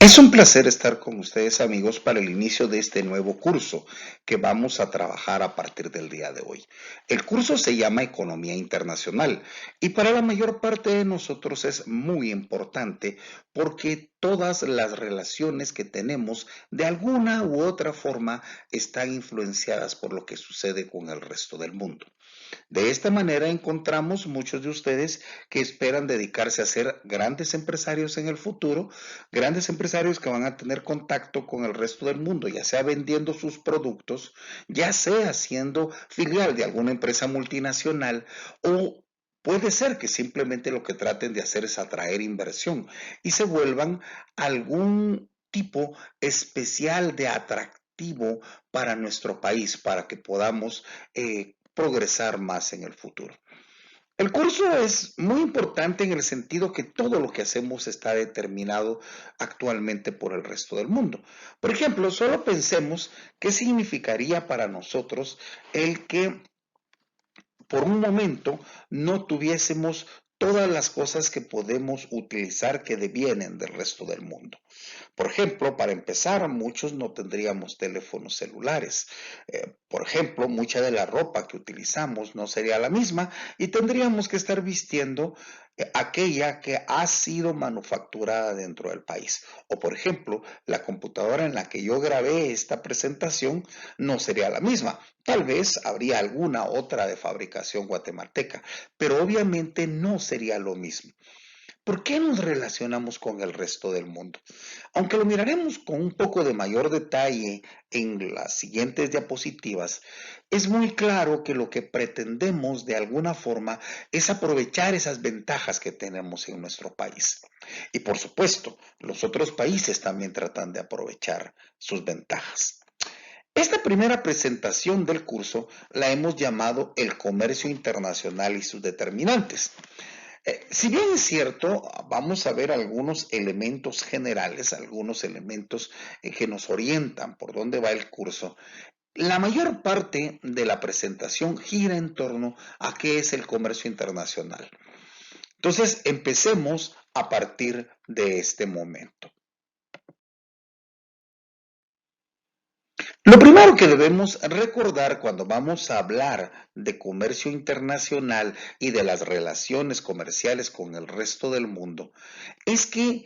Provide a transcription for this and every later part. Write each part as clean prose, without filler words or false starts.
Es un placer estar con ustedes, amigos, para el inicio de este nuevo curso que vamos a trabajar a partir del día de hoy. El curso se llama Economía Internacional y para la mayor parte de nosotros es muy importante porque todas las relaciones que tenemos de alguna u otra forma están influenciadas por lo que sucede con el resto del mundo. De esta manera encontramos muchos de ustedes que esperan dedicarse a ser grandes empresarios en el futuro, grandes empresarios que van a tener contacto con el resto del mundo, ya sea vendiendo sus productos, ya sea siendo filial de alguna empresa multinacional o puede ser que simplemente lo que traten de hacer es atraer inversión y se vuelvan algún tipo especial de atractivo para nuestro país, para que podamos progresar más en el futuro. El curso es muy importante en el sentido que todo lo que hacemos está determinado actualmente por el resto del mundo. Por ejemplo, solo pensemos qué significaría para nosotros el que por un momento no tuviésemos todas las cosas que podemos utilizar que devienen del resto del mundo. Por ejemplo, para empezar, muchos no tendríamos teléfonos celulares. Por ejemplo, mucha de la ropa que utilizamos no sería la misma y tendríamos que estar vistiendo aquella que ha sido manufacturada dentro del país. O por ejemplo, la computadora en la que yo grabé esta presentación no sería la misma. Tal vez habría alguna otra de fabricación guatemalteca, pero obviamente no sería lo mismo. ¿Por qué nos relacionamos con el resto del mundo? Aunque lo miraremos con un poco de mayor detalle en las siguientes diapositivas, es muy claro que lo que pretendemos de alguna forma es aprovechar esas ventajas que tenemos en nuestro país. Y por supuesto, los otros países también tratan de aprovechar sus ventajas. Esta primera presentación del curso la hemos llamado El comercio internacional y sus determinantes. Si bien es cierto, vamos a ver algunos elementos generales, algunos elementos que nos orientan por dónde va el curso. La mayor parte de la presentación gira en torno a qué es el comercio internacional. Entonces, empecemos a partir de este momento. Lo primero que debemos recordar cuando vamos a hablar de comercio internacional y de las relaciones comerciales con el resto del mundo es que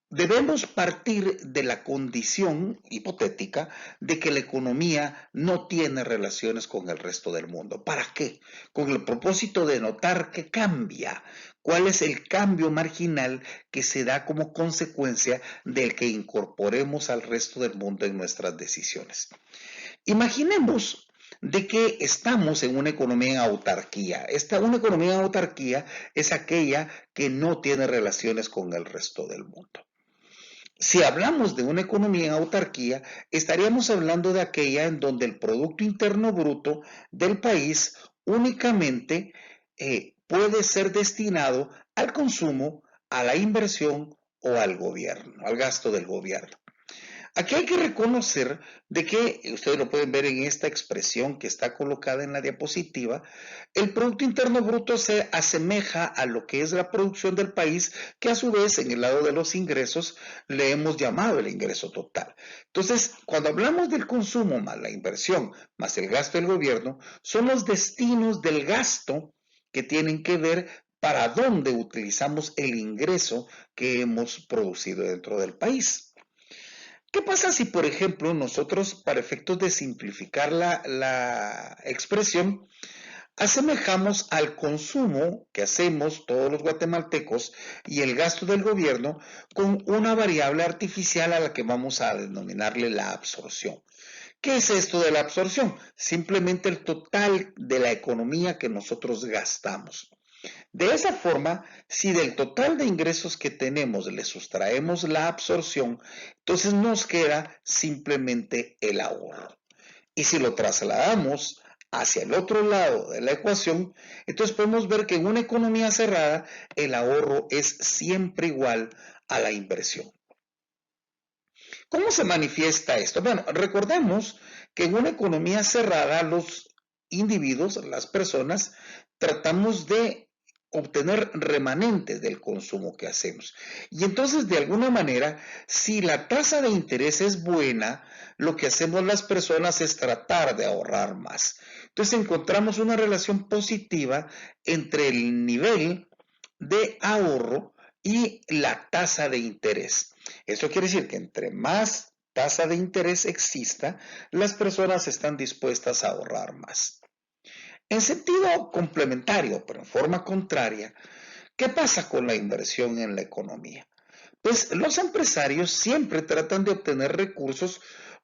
debemos partir de la condición hipotética de que la economía no tiene relaciones con el resto del mundo. ¿Para qué? Con el propósito de notar qué cambia, cuál es el cambio marginal que se da como consecuencia del que incorporemos al resto del mundo en nuestras decisiones. Imaginemos de que estamos en una economía en autarquía. Una economía en autarquía es aquella que no tiene relaciones con el resto del mundo. Si hablamos de una economía en autarquía, estaríamos hablando de aquella en donde el Producto Interno Bruto del país únicamente puede ser destinado al consumo, a la inversión o al gobierno, al gasto del gobierno. Aquí hay que reconocer de que, ustedes lo pueden ver en esta expresión que está colocada en la diapositiva, el Producto Interno Bruto se asemeja a lo que es la producción del país, que a su vez en el lado de los ingresos le hemos llamado el ingreso total. Entonces, cuando hablamos del consumo más la inversión más el gasto del gobierno, son los destinos del gasto que tienen que ver para dónde utilizamos el ingreso que hemos producido dentro del país. ¿Qué pasa si, por ejemplo, nosotros, para efectos de simplificar la expresión, asemejamos al consumo que hacemos todos los guatemaltecos y el gasto del gobierno con una variable artificial a la que vamos a denominarle la absorción? ¿Qué es esto de la absorción? Simplemente el total de la economía que nosotros gastamos. De esa forma, si del total de ingresos que tenemos le sustraemos la absorción, entonces nos queda simplemente el ahorro. Y si lo trasladamos hacia el otro lado de la ecuación, entonces podemos ver que en una economía cerrada el ahorro es siempre igual a la inversión. ¿Cómo se manifiesta esto? Bueno, recordemos que en una economía cerrada los individuos, las personas, tratamos de obtener remanentes del consumo que hacemos. Y entonces, de alguna manera, si la tasa de interés es buena, lo que hacemos las personas es tratar de ahorrar más. Entonces, encontramos una relación positiva entre el nivel de ahorro y la tasa de interés. Eso quiere decir que entre más tasa de interés exista, las personas están dispuestas a ahorrar más. En sentido complementario, pero en forma contraria, ¿qué pasa con la inversión en la economía? Pues los empresarios siempre tratan de obtener recursos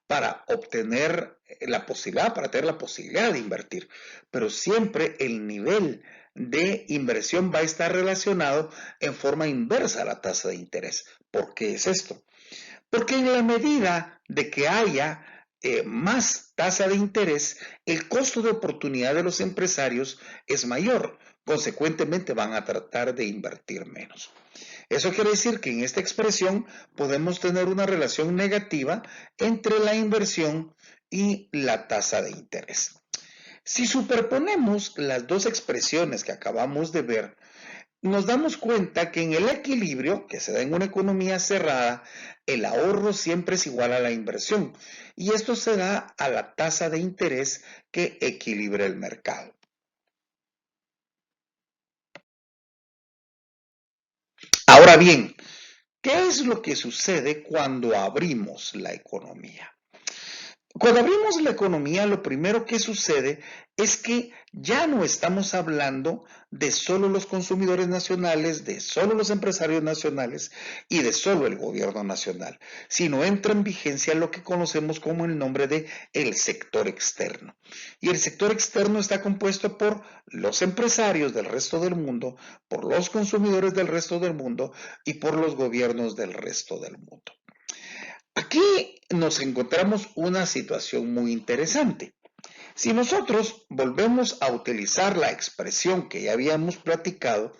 para obtener la posibilidad, para tener la posibilidad de invertir, pero siempre el nivel de inversión va a estar relacionado en forma inversa a la tasa de interés. ¿Por qué es esto? Porque en la medida de que haya más tasa de interés, el costo de oportunidad de los empresarios es mayor. Consecuentemente, van a tratar de invertir menos. Eso quiere decir que en esta expresión podemos tener una relación negativa entre la inversión y la tasa de interés. Si superponemos las dos expresiones que acabamos de ver, nos damos cuenta que en el equilibrio que se da en una economía cerrada, el ahorro siempre es igual a la inversión y esto se da a la tasa de interés que equilibra el mercado. Ahora bien, ¿qué es lo que sucede cuando abrimos la economía? Cuando abrimos la economía, lo primero que sucede es que ya no estamos hablando de solo los consumidores nacionales, de solo los empresarios nacionales y de solo el gobierno nacional, sino entra en vigencia lo que conocemos como el nombre de el sector externo. Y el sector externo está compuesto por los empresarios del resto del mundo, por los consumidores del resto del mundo y por los gobiernos del resto del mundo. Aquí nos encontramos una situación muy interesante. Si nosotros volvemos a utilizar la expresión que ya habíamos platicado,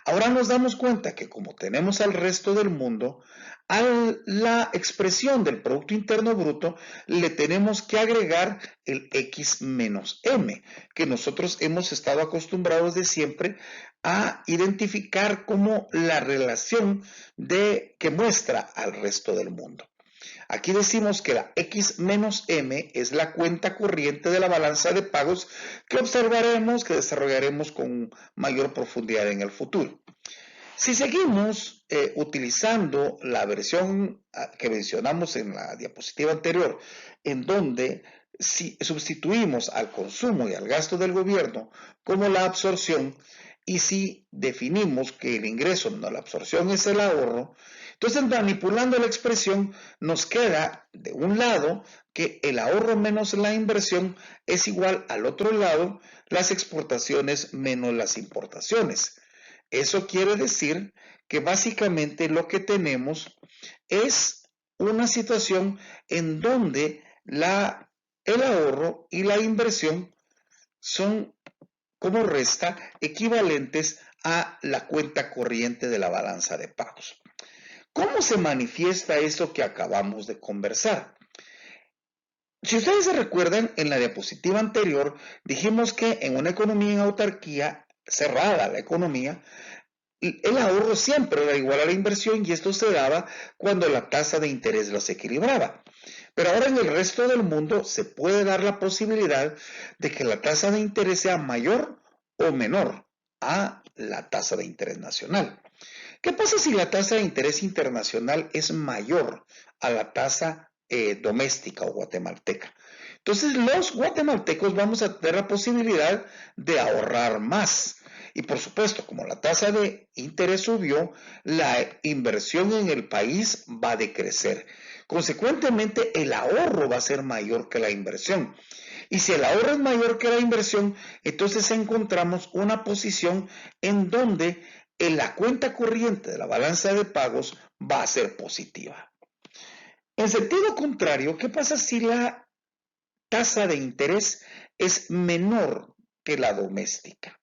ahora nos damos cuenta que como tenemos al resto del mundo, a la expresión del Producto Interno Bruto le tenemos que agregar el X menos M, que nosotros hemos estado acostumbrados de siempre a identificar como la relación que muestra al resto del mundo. Aquí decimos que la X menos M es la cuenta corriente de la balanza de pagos que observaremos, que desarrollaremos con mayor profundidad en el futuro. Si seguimos utilizando la versión que mencionamos en la diapositiva anterior, en donde si sustituimos al consumo y al gasto del gobierno como la absorción, y si definimos que el ingreso, no la absorción, es el ahorro, entonces manipulando la expresión nos queda de un lado que el ahorro menos la inversión es igual al otro lado las exportaciones menos las importaciones. Eso quiere decir que básicamente lo que tenemos es una situación en donde el ahorro y la inversión son como resta equivalentes a la cuenta corriente de la balanza de pagos. ¿Cómo se manifiesta eso que acabamos de conversar? Si ustedes se recuerdan, en la diapositiva anterior dijimos que en una economía en autarquía, cerrada la economía, el ahorro siempre era igual a la inversión y esto se daba cuando la tasa de interés los equilibraba. Pero ahora en el resto del mundo se puede dar la posibilidad de que la tasa de interés sea mayor o menor a la tasa de interés nacional. ¿Qué pasa si la tasa de interés internacional es mayor a la tasa doméstica o guatemalteca? Entonces los guatemaltecos vamos a tener la posibilidad de ahorrar más. Y por supuesto, como la tasa de interés subió, la inversión en el país va a decrecer. Consecuentemente, el ahorro va a ser mayor que la inversión. Y si el ahorro es mayor que la inversión, entonces encontramos una posición en donde en la cuenta corriente de la balanza de pagos va a ser positiva. En sentido contrario, ¿qué pasa si la tasa de interés es menor que la doméstica?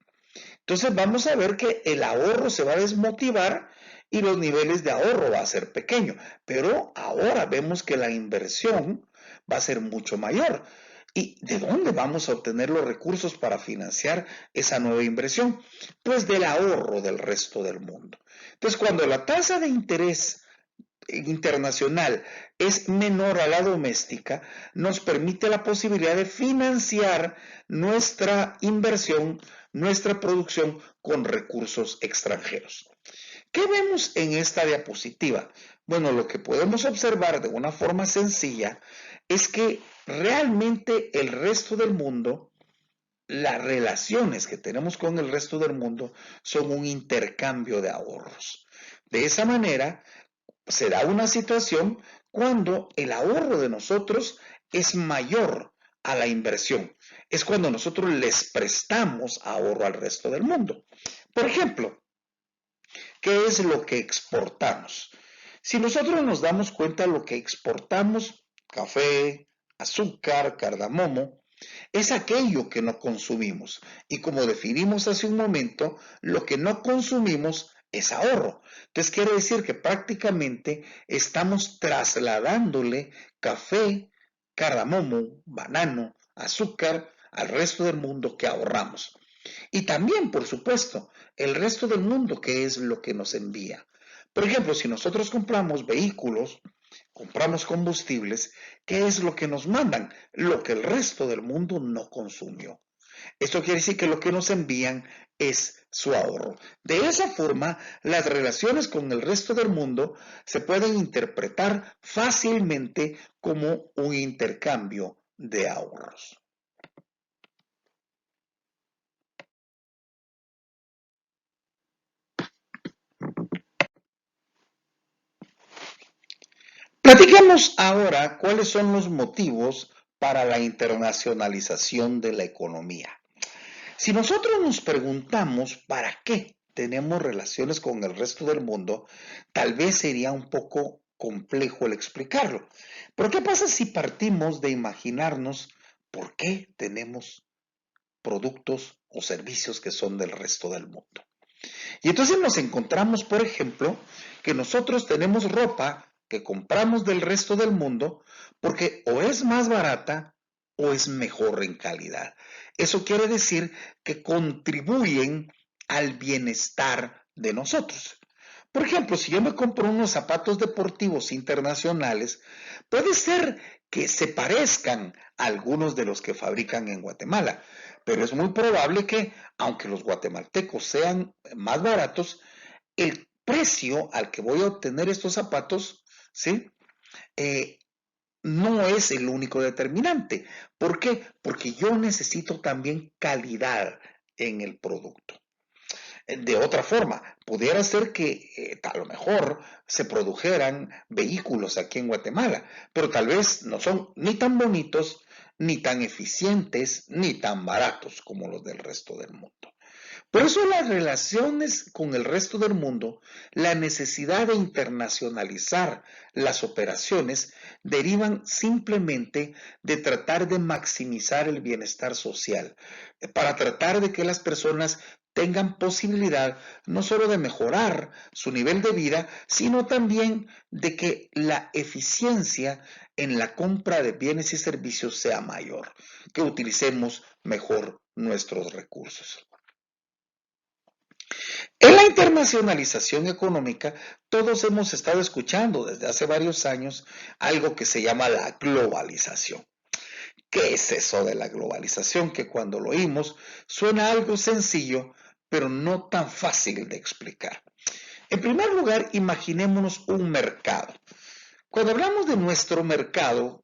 Entonces vamos a ver que el ahorro se va a desmotivar y los niveles de ahorro va a ser pequeño, pero ahora vemos que la inversión va a ser mucho mayor. ¿Y de dónde vamos a obtener los recursos para financiar esa nueva inversión? Pues del ahorro del resto del mundo. Entonces, cuando la tasa de interés internacional es menor a la doméstica, nos permite la posibilidad de financiar nuestra inversión, nuestra producción con recursos extranjeros. ¿Qué vemos en esta diapositiva? Bueno, lo que podemos observar de una forma sencilla es que realmente el resto del mundo, las relaciones que tenemos con el resto del mundo son un intercambio de ahorros. De esa manera, se da una situación cuando el ahorro de nosotros es mayor a la inversión. Es cuando nosotros les prestamos ahorro al resto del mundo. Por ejemplo, ¿qué es lo que exportamos? Si nosotros nos damos cuenta de lo que exportamos, café, azúcar, cardamomo, es aquello que no consumimos. Y como definimos hace un momento, lo que no consumimos es ahorro. Entonces quiere decir que prácticamente estamos trasladándole café, cardamomo, banano, azúcar al resto del mundo que ahorramos. Y también, por supuesto, el resto del mundo, que es lo que nos envía. Por ejemplo, si nosotros compramos vehículos, compramos combustibles, ¿qué es lo que nos mandan? Lo que el resto del mundo no consumió. Esto quiere decir que lo que nos envían es su ahorro. De esa forma, las relaciones con el resto del mundo se pueden interpretar fácilmente como un intercambio de ahorros. Platiquemos ahora cuáles son los motivos para la internacionalización de la economía. Si nosotros nos preguntamos para qué tenemos relaciones con el resto del mundo, tal vez sería un poco complejo el explicarlo. Pero ¿qué pasa si partimos de imaginarnos por qué tenemos productos o servicios que son del resto del mundo? Y entonces nos encontramos, por ejemplo, que nosotros tenemos ropa que compramos del resto del mundo porque o es más barata o es mejor en calidad. Eso quiere decir que contribuyen al bienestar de nosotros. Por ejemplo, si yo me compro unos zapatos deportivos internacionales, puede ser que se parezcan a algunos de los que fabrican en Guatemala, pero es muy probable que, aunque los guatemaltecos sean más baratos, el precio al que voy a obtener estos zapatos, ¿sí? Eh, no es el único determinante. ¿Por qué? Porque yo necesito también calidad en el producto. De otra forma, pudiera ser que a lo mejor se produjeran vehículos aquí en Guatemala, pero tal vez no son ni tan bonitos, ni tan eficientes, ni tan baratos como los del resto del mundo. Por eso las relaciones con el resto del mundo, la necesidad de internacionalizar las operaciones, derivan simplemente de tratar de maximizar el bienestar social, para tratar de que las personas tengan posibilidad no solo de mejorar su nivel de vida, sino también de que la eficiencia en la compra de bienes y servicios sea mayor, que utilicemos mejor nuestros recursos. En la internacionalización económica, todos hemos estado escuchando desde hace varios años algo que se llama la globalización. ¿Qué es eso de la globalización? Que cuando lo oímos suena algo sencillo, pero no tan fácil de explicar. En primer lugar, imaginémonos un mercado. Cuando hablamos de nuestro mercado,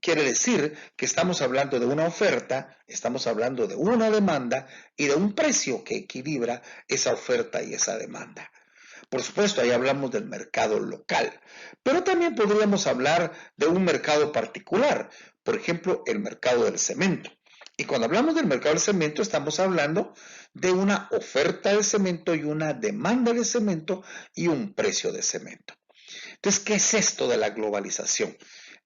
quiere decir que estamos hablando de una oferta, estamos hablando de una demanda y de un precio que equilibra esa oferta y esa demanda. Por supuesto, ahí hablamos del mercado local, pero también podríamos hablar de un mercado particular, por ejemplo, el mercado del cemento. Y cuando hablamos del mercado del cemento, estamos hablando de una oferta de cemento y una demanda de cemento y un precio de cemento. Entonces, ¿qué es esto de la globalización?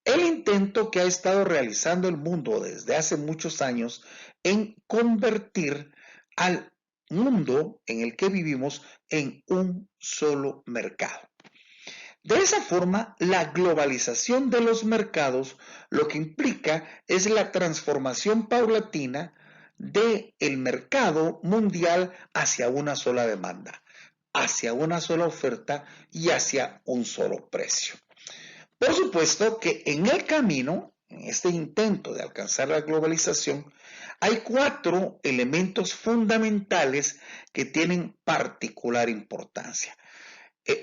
El intento que ha estado realizando el mundo desde hace muchos años en convertir al mundo en el que vivimos en un solo mercado. De esa forma, la globalización de los mercados lo que implica es la transformación paulatina del mercado mundial hacia una sola demanda, hacia una sola oferta y hacia un solo precio. Por supuesto que en el camino, en este intento de alcanzar la globalización, hay 4 elementos fundamentales que tienen particular importancia.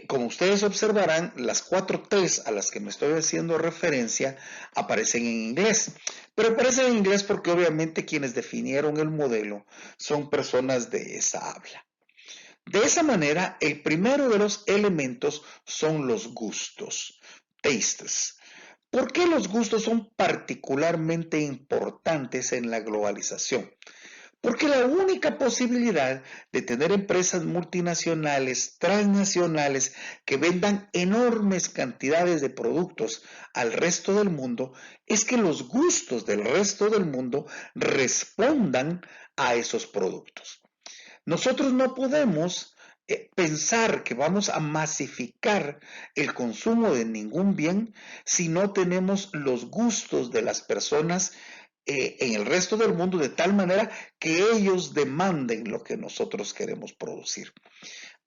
Como ustedes observarán, las 4 T's a las que me estoy haciendo referencia aparecen en inglés, pero aparecen en inglés porque obviamente quienes definieron el modelo son personas de esa habla. De esa manera, el primero de los elementos son los gustos, tastes. ¿Por qué los gustos son particularmente importantes en la globalización? Porque la única posibilidad de tener empresas multinacionales, transnacionales, que vendan enormes cantidades de productos al resto del mundo, es que los gustos del resto del mundo respondan a esos productos. Nosotros no podemos pensar que vamos a masificar el consumo de ningún bien si no tenemos los gustos de las personas en el resto del mundo de tal manera que ellos demanden lo que nosotros queremos producir.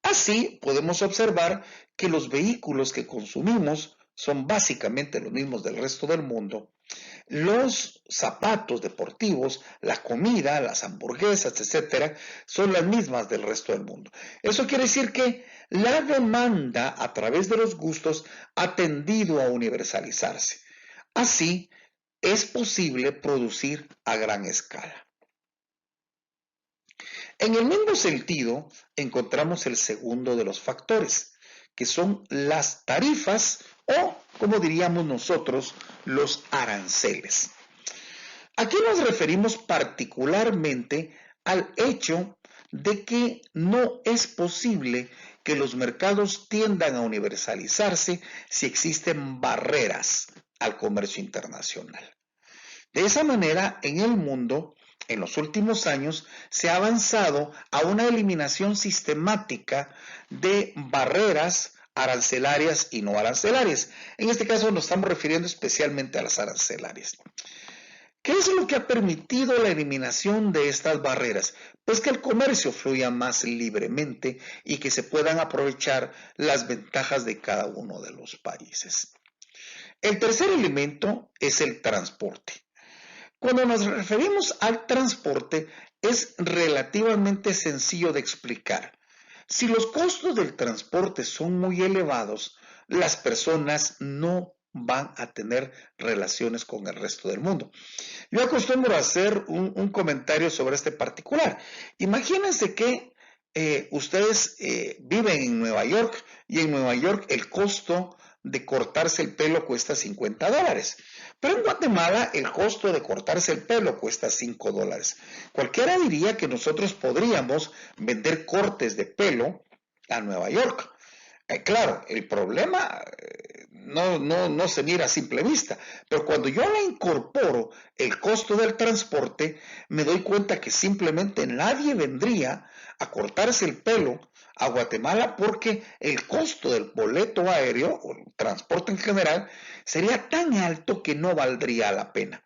Así podemos observar que los vehículos que consumimos son básicamente los mismos del resto del mundo. Los zapatos deportivos, la comida, las hamburguesas, etcétera, son las mismas del resto del mundo. Eso quiere decir que la demanda a través de los gustos ha tendido a universalizarse. Así, es posible producir a gran escala. En el mismo sentido, encontramos el segundo de los factores, que son las tarifas o, como diríamos nosotros, los aranceles. Aquí nos referimos particularmente al hecho de que no es posible que los mercados tiendan a universalizarse si existen barreras al comercio internacional. De esa manera, en el mundo, en los últimos años, se ha avanzado a una eliminación sistemática de barreras arancelarias y no arancelarias. En este caso nos estamos refiriendo especialmente a las arancelarias. ¿Qué es lo que ha permitido la eliminación de estas barreras? Pues que el comercio fluya más libremente y que se puedan aprovechar las ventajas de cada uno de los países. El tercer elemento es el transporte. Cuando nos referimos al transporte, es relativamente sencillo de explicar. Si los costos del transporte son muy elevados, las personas no van a tener relaciones con el resto del mundo. Yo acostumbro a hacer un comentario sobre este particular. Imagínense que ustedes viven en Nueva York y en Nueva York el costo de cortarse el pelo cuesta $50. Pero en Guatemala el costo de cortarse el pelo cuesta $5. Cualquiera diría que nosotros podríamos vender cortes de pelo a Nueva York. Claro, el problema no se mira a simple vista, pero cuando yo le incorporo el costo del transporte, me doy cuenta que simplemente nadie vendría a cortarse el pelo a Guatemala porque el costo del boleto aéreo o el transporte en general sería tan alto que no valdría la pena.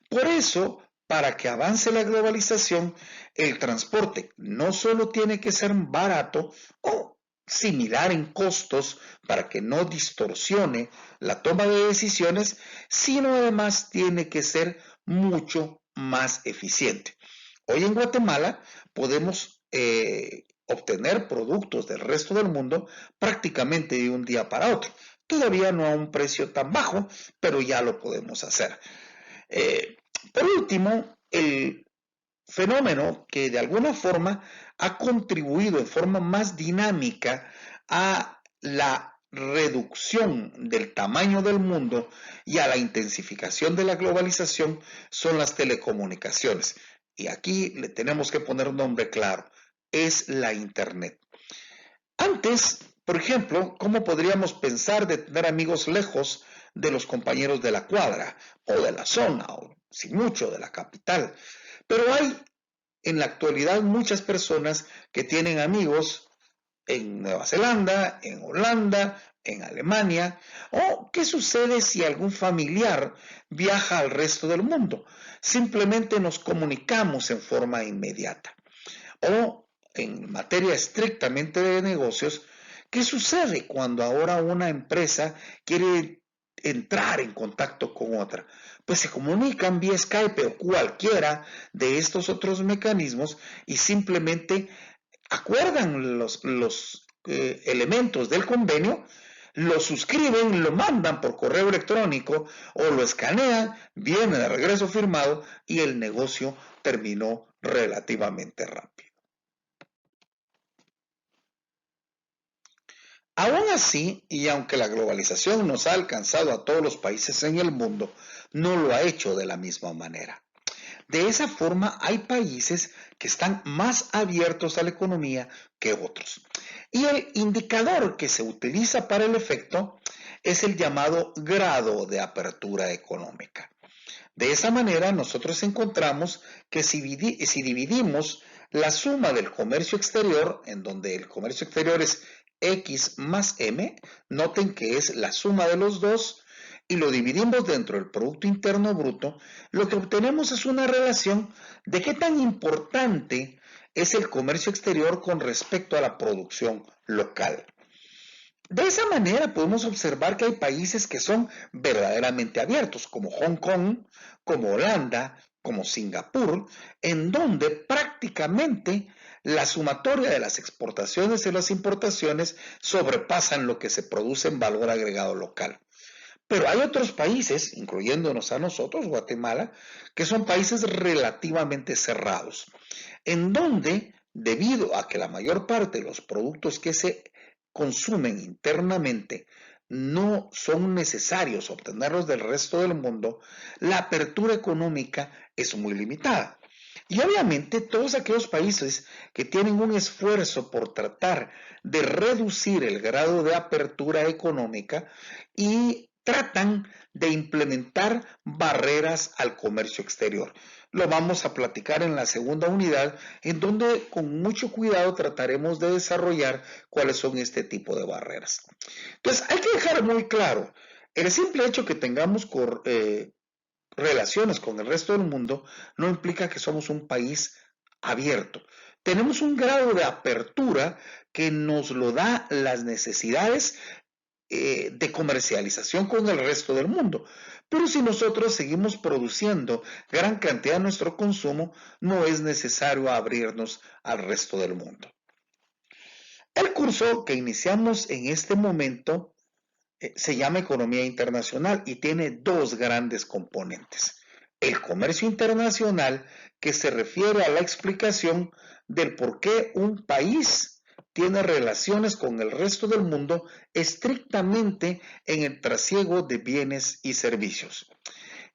Por eso, para que avance la globalización, el transporte no solo tiene que ser barato o similar en costos para que no distorsione la toma de decisiones, sino además tiene que ser mucho más eficiente. Hoy en Guatemala podemos obtener productos del resto del mundo prácticamente de un día para otro. Todavía no a un precio tan bajo, pero ya lo podemos hacer. Por último, el fenómeno que de alguna forma ha contribuido en forma más dinámica a la reducción del tamaño del mundo y a la intensificación de la globalización son las telecomunicaciones. Y aquí le tenemos que poner un nombre claro, es la Internet. Antes, por ejemplo, ¿cómo podríamos pensar de tener amigos lejos de los compañeros de la cuadra o de la zona o sin mucho de la capital? Pero hay en la actualidad muchas personas que tienen amigos en Nueva Zelanda, en Holanda, en Alemania? ¿O qué sucede si algún familiar viaja al resto del mundo? Simplemente nos comunicamos en forma inmediata. O en materia estrictamente de negocios, ¿qué sucede cuando ahora una empresa quiere entrar en contacto con otra? Pues se comunican vía Skype o cualquiera de estos otros mecanismos y simplemente acuerdan los elementos del convenio, lo suscriben, lo mandan por correo electrónico o lo escanean, viene de regreso firmado y el negocio terminó relativamente rápido. Aún así, y aunque la globalización nos ha alcanzado a todos los países en el mundo, no lo ha hecho de la misma manera. De esa forma, hay países que están más abiertos a la economía que otros. Y el indicador que se utiliza para el efecto es el llamado grado de apertura económica. De esa manera, nosotros encontramos que si dividimos la suma del comercio exterior, en donde el comercio exterior es X más M, noten que es la suma de los dos, y lo dividimos dentro del Producto Interno Bruto, lo que obtenemos es una relación de qué tan importante es el comercio exterior con respecto a la producción local. De esa manera podemos observar que hay países que son verdaderamente abiertos, como Hong Kong, como Holanda, como Singapur, en donde prácticamente la sumatoria de las exportaciones y las importaciones sobrepasan lo que se produce en valor agregado local. Pero hay otros países, incluyéndonos a nosotros, Guatemala, que son países relativamente cerrados, en donde, debido a que la mayor parte de los productos que se consumen internamente no son necesarios obtenerlos del resto del mundo, la apertura económica es muy limitada. Y obviamente todos aquellos países que tienen un esfuerzo por tratar de reducir el grado de apertura económica y tratan de implementar barreras al comercio exterior. Lo vamos a platicar en la segunda unidad, en donde con mucho cuidado trataremos de desarrollar cuáles son este tipo de barreras. Entonces, hay que dejar muy claro, el simple hecho que tengamos relaciones con el resto del mundo no implica que somos un país abierto. Tenemos un grado de apertura que nos lo da las necesidades de comercialización con el resto del mundo. Pero si nosotros seguimos produciendo gran cantidad de nuestro consumo, no es necesario abrirnos al resto del mundo. El curso que iniciamos en este momento se llama Economía Internacional y tiene dos grandes componentes. El comercio internacional, que se refiere a la explicación del por qué un país tiene relaciones con el resto del mundo estrictamente en el trasiego de bienes y servicios.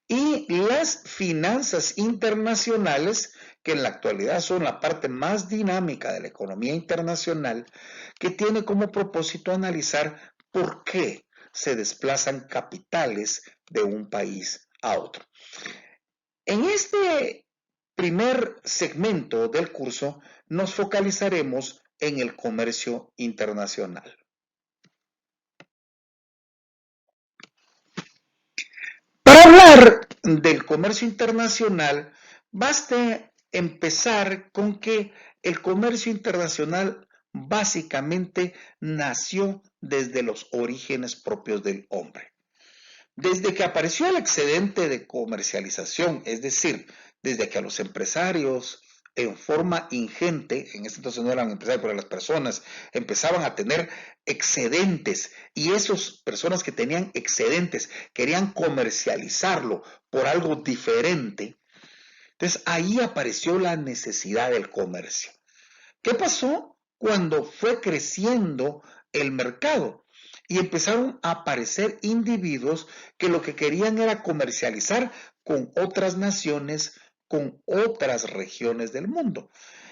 Y las finanzas internacionales, que en la actualidad son la parte más dinámica de la economía internacional, que tiene como propósito analizar por qué se desplazan capitales de un país a otro. En este primer segmento del curso nos focalizaremos en el comercio internacional. Para hablar del comercio internacional, basta empezar con que el comercio internacional básicamente nació desde los orígenes propios del hombre. Desde que apareció el excedente de comercialización, es decir, desde que a los empresarios en forma ingente, en este entonces no eran empresarios, pero las personas empezaban a tener excedentes y esas personas que tenían excedentes querían comercializarlo por algo diferente. Entonces ahí apareció la necesidad del comercio. ¿Qué pasó cuando fue creciendo el mercado? Y empezaron a aparecer individuos que lo que querían era comercializar con otras naciones, con otras regiones del mundo.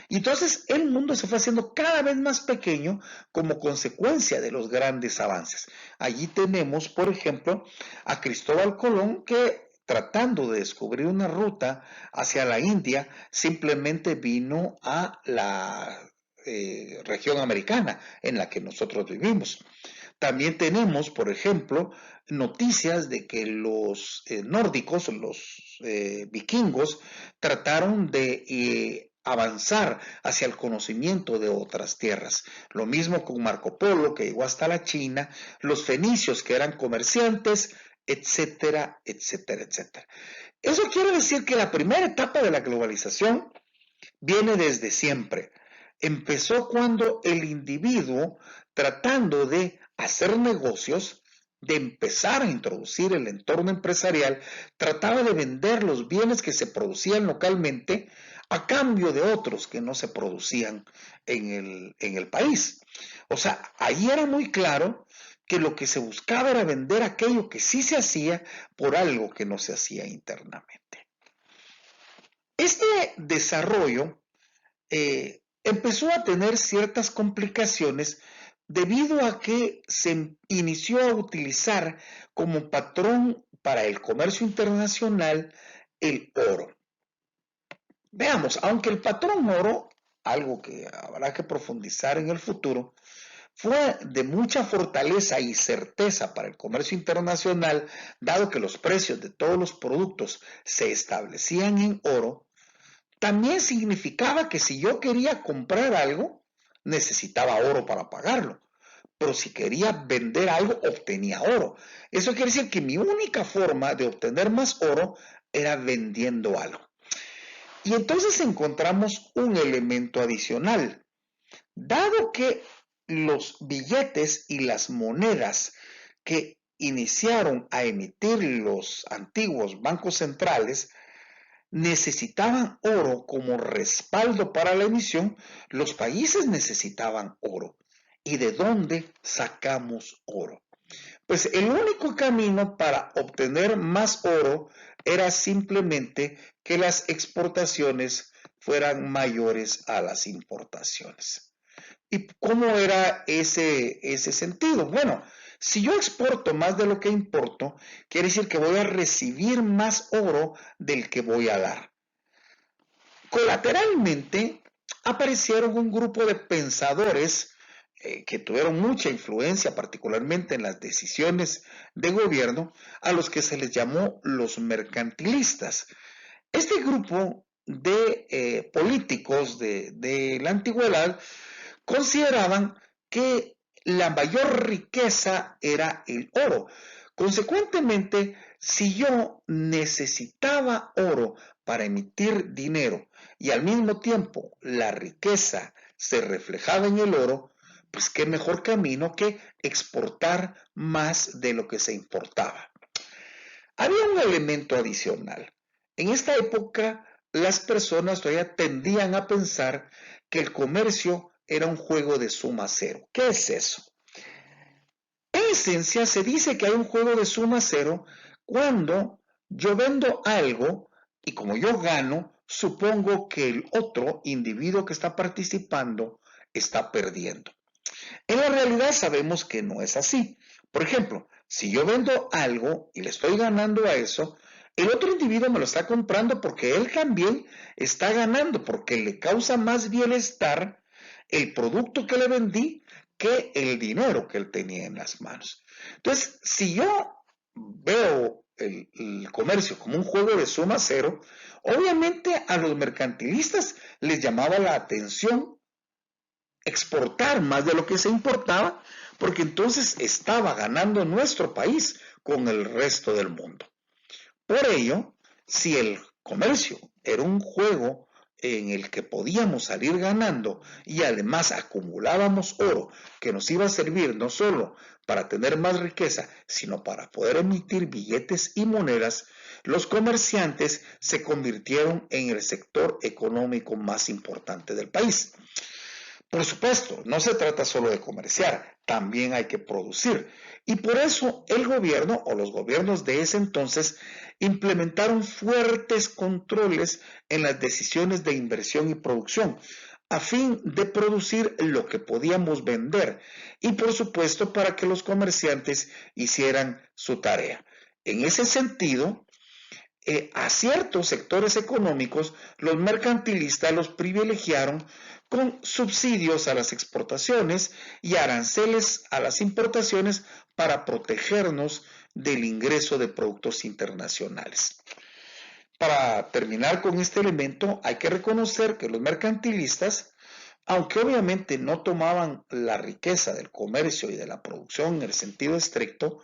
Y entonces el mundo se fue haciendo cada vez más pequeño como consecuencia de los grandes avances. Allí tenemos, por ejemplo, a Cristóbal Colón, que tratando de descubrir una ruta hacia la India, simplemente vino a la región americana en la que nosotros vivimos. También tenemos, por ejemplo, noticias de que los nórdicos, los vikingos, trataron de avanzar hacia el conocimiento de otras tierras. Lo mismo con Marco Polo, que llegó hasta la China, los fenicios, que eran comerciantes, etcétera, etcétera, etcétera. Eso quiere decir que la primera etapa de la globalización viene desde siempre. Empezó cuando el individuo, tratando de hacer negocios, de empezar a introducir el entorno empresarial, trataba de vender los bienes que se producían localmente a cambio de otros que no se producían en el país. O sea, ahí era muy claro que lo que se buscaba era vender aquello que sí se hacía por algo que no se hacía internamente. Este desarrollo empezó a tener ciertas complicaciones debido a que se inició a utilizar como patrón para el comercio internacional el oro. Veamos, aunque el patrón oro, algo que habrá que profundizar en el futuro, fue de mucha fortaleza y certeza para el comercio internacional, dado que los precios de todos los productos se establecían en oro, también significaba que si yo quería comprar algo, necesitaba oro para pagarlo. Pero si quería vender algo, obtenía oro. Eso quiere decir que mi única forma de obtener más oro era vendiendo algo. Y entonces encontramos un elemento adicional. Dado que los billetes y las monedas que iniciaron a emitir los antiguos bancos centrales necesitaban oro como respaldo para la emisión, los países necesitaban oro. ¿Y de dónde sacamos oro? Pues el único camino para obtener más oro era simplemente que las exportaciones fueran mayores a las importaciones. ¿Y cómo era ese sentido? Bueno, si yo exporto más de lo que importo, quiere decir que voy a recibir más oro del que voy a dar. Colateralmente, aparecieron un grupo de pensadores que tuvieron mucha influencia, particularmente en las decisiones de gobierno, a los que se les llamó los mercantilistas. Este grupo de políticos de la antigüedad consideraban que la mayor riqueza era el oro. Consecuentemente, si yo necesitaba oro para emitir dinero y al mismo tiempo la riqueza se reflejaba en el oro, pues qué mejor camino que exportar más de lo que se importaba. Había un elemento adicional. En esta época, las personas todavía tendían a pensar que el comercio era un juego de suma cero. ¿Qué es eso? En esencia, se dice que hay un juego de suma cero cuando yo vendo algo y como yo gano, supongo que el otro individuo que está participando está perdiendo. En la realidad sabemos que no es así. Por ejemplo, si yo vendo algo y le estoy ganando a eso, el otro individuo me lo está comprando porque él también está ganando, porque le causa más bienestar el producto que le vendí que el dinero que él tenía en las manos. Entonces, si yo veo el comercio como un juego de suma cero, obviamente a los mercantilistas les llamaba la atención exportar más de lo que se importaba, porque entonces estaba ganando nuestro país con el resto del mundo. Por ello, si el comercio era un juego en el que podíamos salir ganando y además acumulábamos oro que nos iba a servir no solo para tener más riqueza, sino para poder emitir billetes y monedas, los comerciantes se convirtieron en el sector económico más importante del país. Por supuesto, no se trata solo de comerciar, también hay que producir. Y por eso el gobierno o los gobiernos de ese entonces implementaron fuertes controles en las decisiones de inversión y producción, a fin de producir lo que podíamos vender y por supuesto para que los comerciantes hicieran su tarea. En ese sentido, a ciertos sectores económicos, los mercantilistas los privilegiaron con subsidios a las exportaciones y aranceles a las importaciones para protegernos del ingreso de productos internacionales. Para terminar con este elemento, hay que reconocer que los mercantilistas, aunque obviamente no tomaban la riqueza del comercio y de la producción en el sentido estricto,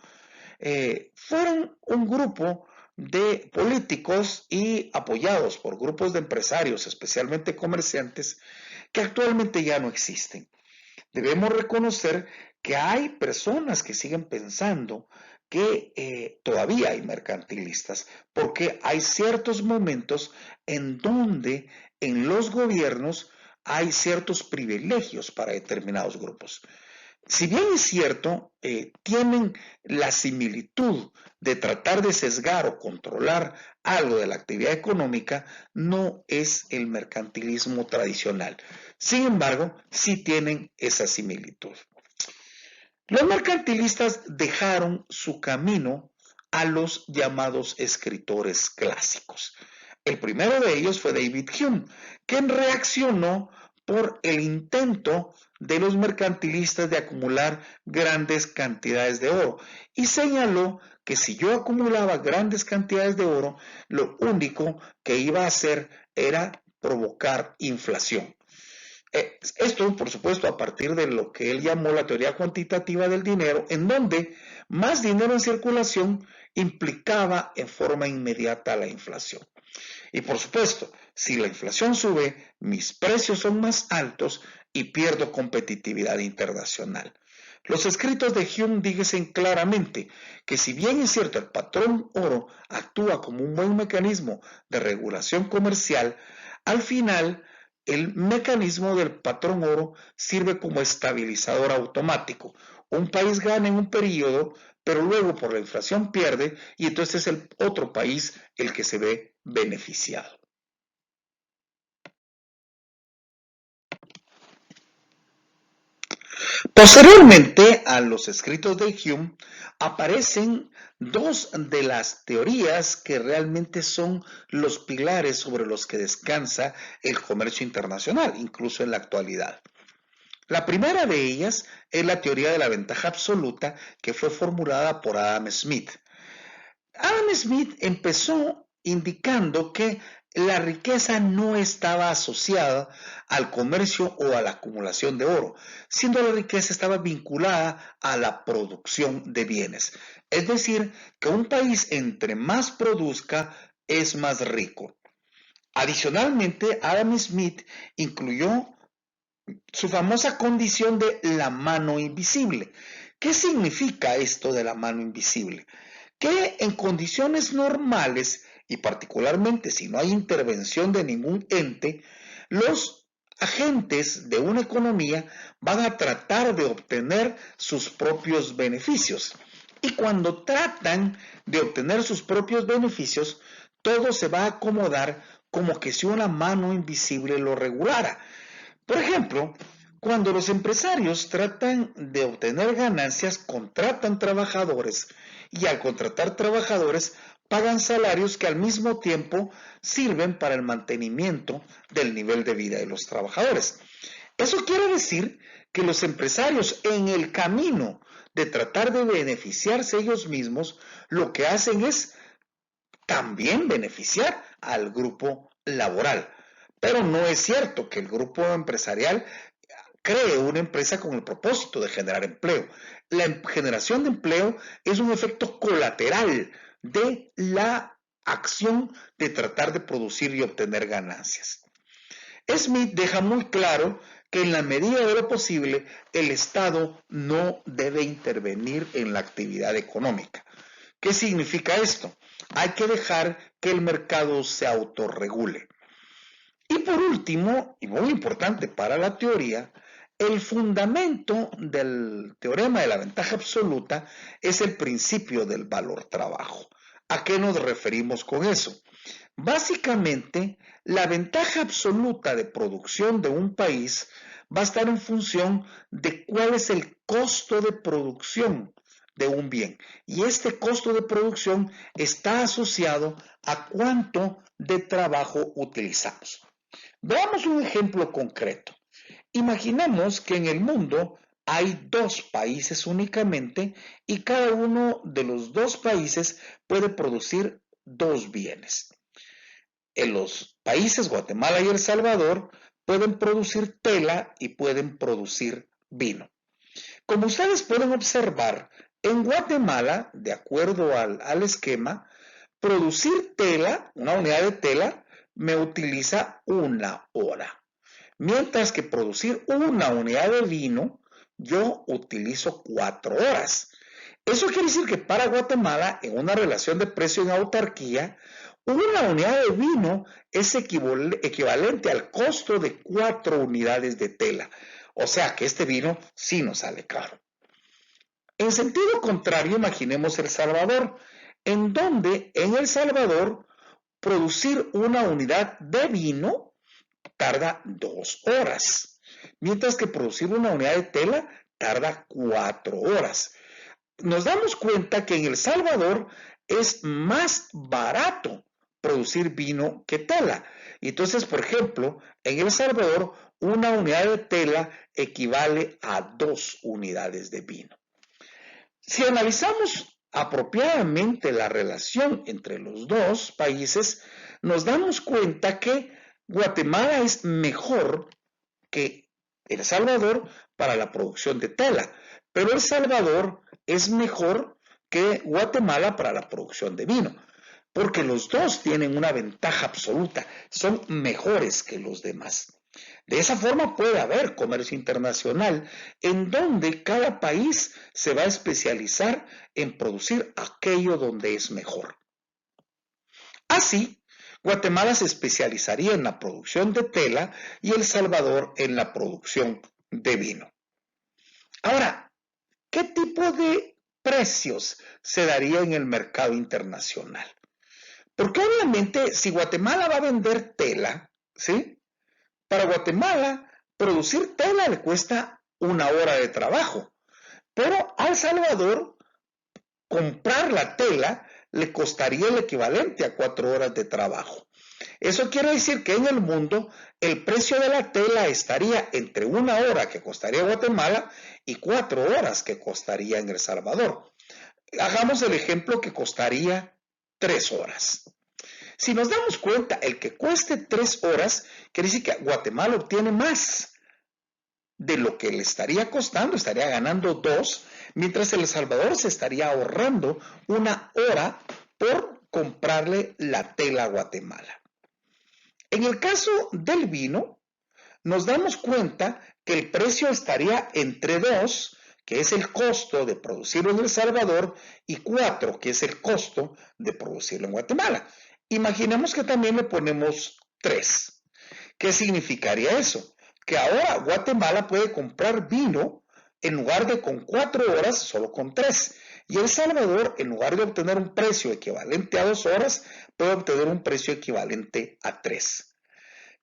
fueron un grupo de políticos y apoyados por grupos de empresarios, especialmente comerciantes, que actualmente ya no existen. Debemos reconocer que hay personas que siguen pensando que todavía hay mercantilistas, porque hay ciertos momentos en donde en los gobiernos hay ciertos privilegios para determinados grupos. Si bien es cierto, tienen la similitud de tratar de sesgar o controlar algo de la actividad económica, no es el mercantilismo tradicional. Sin embargo, sí tienen esa similitud. Los mercantilistas dejaron su camino a los llamados escritores clásicos. El primero de ellos fue David Hume, quien reaccionó por el intento de los mercantilistas de acumular grandes cantidades de oro y señaló que si yo acumulaba grandes cantidades de oro, lo único que iba a hacer era provocar inflación. Esto, por supuesto, a partir de lo que él llamó la teoría cuantitativa del dinero, en donde más dinero en circulación implicaba en forma inmediata la inflación. Y por supuesto, si la inflación sube, mis precios son más altos y pierdo competitividad internacional. Los escritos de Hume dicen claramente que si bien es cierto el patrón oro actúa como un buen mecanismo de regulación comercial, al final el mecanismo del patrón oro sirve como estabilizador automático. Un país gana en un periodo, pero luego por la inflación pierde y entonces es el otro país el que se ve beneficiado. Posteriormente a los escritos de Hume aparecen dos de las teorías que realmente son los pilares sobre los que descansa el comercio internacional, incluso en la actualidad. La primera de ellas es la teoría de la ventaja absoluta que fue formulada por Adam Smith. Adam Smith empezó indicando que la riqueza no estaba asociada al comercio o a la acumulación de oro, siendo la riqueza estaba vinculada a la producción de bienes. Es decir, que un país entre más produzca es más rico. Adicionalmente, Adam Smith incluyó su famosa condición de la mano invisible. ¿Qué significa esto de la mano invisible? Que en condiciones normales y particularmente si no hay intervención de ningún ente, los agentes de una economía van a tratar de obtener sus propios beneficios. Y cuando tratan de obtener sus propios beneficios, todo se va a acomodar como que si una mano invisible lo regulara. Por ejemplo, cuando los empresarios tratan de obtener ganancias, contratan trabajadores y al contratar trabajadores pagan salarios que al mismo tiempo sirven para el mantenimiento del nivel de vida de los trabajadores. Eso quiere decir que los empresarios en el camino de tratar de beneficiarse ellos mismos, lo que hacen es también beneficiar al grupo laboral. Pero no es cierto que el grupo empresarial cree una empresa con el propósito de generar empleo. La generación de empleo es un efecto colateral de la acción de tratar de producir y obtener ganancias. Smith deja muy claro que en la medida de lo posible el Estado no debe intervenir en la actividad económica. ¿Qué significa esto? Hay que dejar que el mercado se autorregule. Y por último, y muy importante para la teoría, el fundamento del teorema de la ventaja absoluta es el principio del valor trabajo. ¿A qué nos referimos con eso? Básicamente, la ventaja absoluta de producción de un país va a estar en función de cuál es el costo de producción de un bien. Y este costo de producción está asociado a cuánto de trabajo utilizamos. Veamos un ejemplo concreto. Imaginemos que en el mundo hay dos países únicamente y cada uno de los dos países puede producir dos bienes. En los países Guatemala y El Salvador pueden producir tela y pueden producir vino. Como ustedes pueden observar, en Guatemala, de acuerdo al esquema, producir tela, una unidad de tela, me utiliza 1 hora. Mientras que producir una unidad de vino, yo utilizo 4 horas. Eso quiere decir que para Guatemala, en una relación de precio en autarquía, una unidad de vino es equivalente al costo de 4 unidades de tela. O sea que este vino sí nos sale caro. En sentido contrario, imaginemos El Salvador, en donde en El Salvador producir una unidad de vino tarda 2 horas, mientras que producir una unidad de tela tarda 4 horas. Nos damos cuenta que en El Salvador es más barato producir vino que tela. Y entonces, por ejemplo, en El Salvador, una unidad de tela equivale a 2 unidades de vino. Si analizamos apropiadamente la relación entre los dos países, nos damos cuenta que Guatemala es mejor que El Salvador para la producción de tela, pero El Salvador es mejor que Guatemala para la producción de vino, porque los dos tienen una ventaja absoluta, son mejores que los demás. De esa forma puede haber comercio internacional en donde cada país se va a especializar en producir aquello donde es mejor. Así, Guatemala se especializaría en la producción de tela y El Salvador en la producción de vino. Ahora, ¿qué tipo de precios se daría en el mercado internacional? Porque obviamente si Guatemala va a vender tela, ¿sí? Para Guatemala, producir tela le cuesta 1 hora de trabajo, pero a El Salvador comprar la tela le costaría el equivalente a 4 horas de trabajo. Eso quiere decir que en el mundo el precio de la tela estaría entre 1 hora que costaría Guatemala y 4 horas que costaría en El Salvador. Hagamos el ejemplo que costaría 3 horas. Si nos damos cuenta, el que cueste 3 horas, quiere decir que Guatemala obtiene más de lo que le estaría costando, estaría ganando 2, mientras El Salvador se estaría ahorrando 1 hora por comprarle la tela a Guatemala. En el caso del vino, nos damos cuenta que el precio estaría entre 2, que es el costo de producirlo en El Salvador, y 4, que es el costo de producirlo en Guatemala. Imaginemos que también le ponemos 3. ¿Qué significaría eso? Que ahora Guatemala puede comprar vino en lugar de con 4 horas, solo con 3. Y El Salvador, en lugar de obtener un precio equivalente a 2 horas, puede obtener un precio equivalente a 3.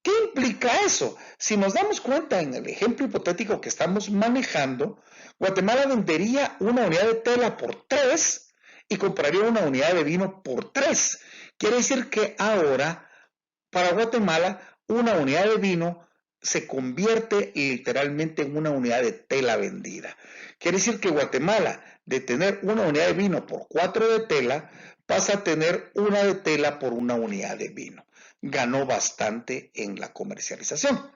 ¿Qué implica eso? Si nos damos cuenta en el ejemplo hipotético que estamos manejando, Guatemala vendería una unidad de tela por 3 y compraría una unidad de vino por 3. Quiere decir que ahora, para Guatemala, una unidad de vino se convierte literalmente en una unidad de tela vendida. Quiere decir que Guatemala, de tener una unidad de vino por 4 de tela, pasa a tener una de tela por una unidad de vino. Ganó bastante en la comercialización.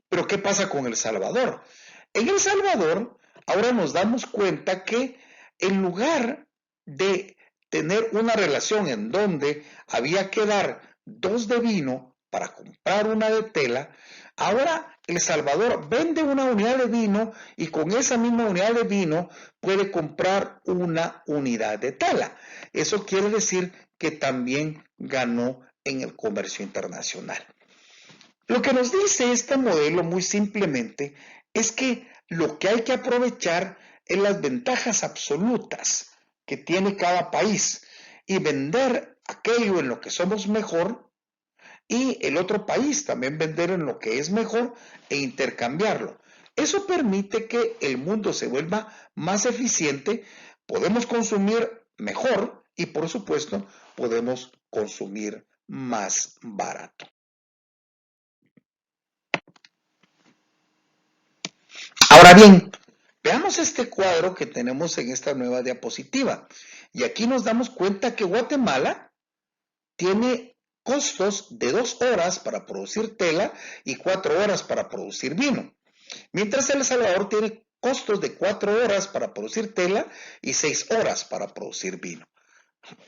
Pero ¿qué pasa con El Salvador? En El Salvador, ahora nos damos cuenta que en lugar de tener una relación en donde había que dar 2 de vino para comprar una de tela, ahora El Salvador vende una unidad de vino y con esa misma unidad de vino puede comprar una unidad de tela. Eso quiere decir que también ganó en el comercio internacional. Lo que nos dice este modelo muy simplemente es que lo que hay que aprovechar es las ventajas absolutas que tiene cada país y vender aquello en lo que somos mejor y el otro país también vender en lo que es mejor e intercambiarlo. Eso permite que el mundo se vuelva más eficiente podemos consumir mejor y por supuesto podemos consumir más barato. Ahora bien, veamos este cuadro que tenemos en esta nueva diapositiva. Y aquí nos damos cuenta que Guatemala tiene costos de 2 horas para producir tela y 4 horas para producir vino. Mientras El Salvador tiene costos de 4 horas para producir tela y 6 horas para producir vino.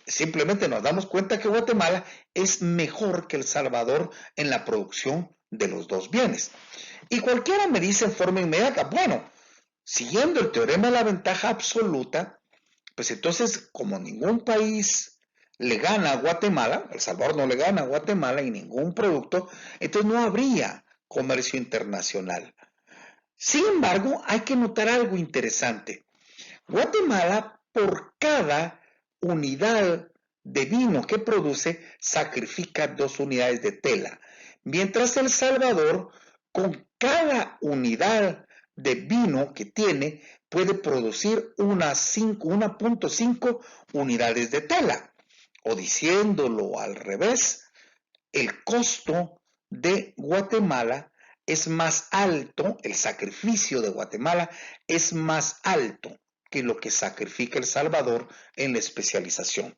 Simplemente nos damos cuenta que Guatemala es mejor que El Salvador en la producción de los dos bienes. Y cualquiera me dice en forma inmediata, bueno, siguiendo el teorema de la ventaja absoluta, pues entonces como ningún país le gana a Guatemala, El Salvador no le gana a Guatemala en ningún producto, entonces no habría comercio internacional. Sin embargo, hay que notar algo interesante. Guatemala, por cada unidad de vino que produce, sacrifica 2 unidades de tela, mientras El Salvador, con cada unidad de vino que tiene, puede producir 1.5 unidades de tela. O diciéndolo al revés, el costo de Guatemala es más alto, el sacrificio de Guatemala es más alto que lo que sacrifica El Salvador en la especialización.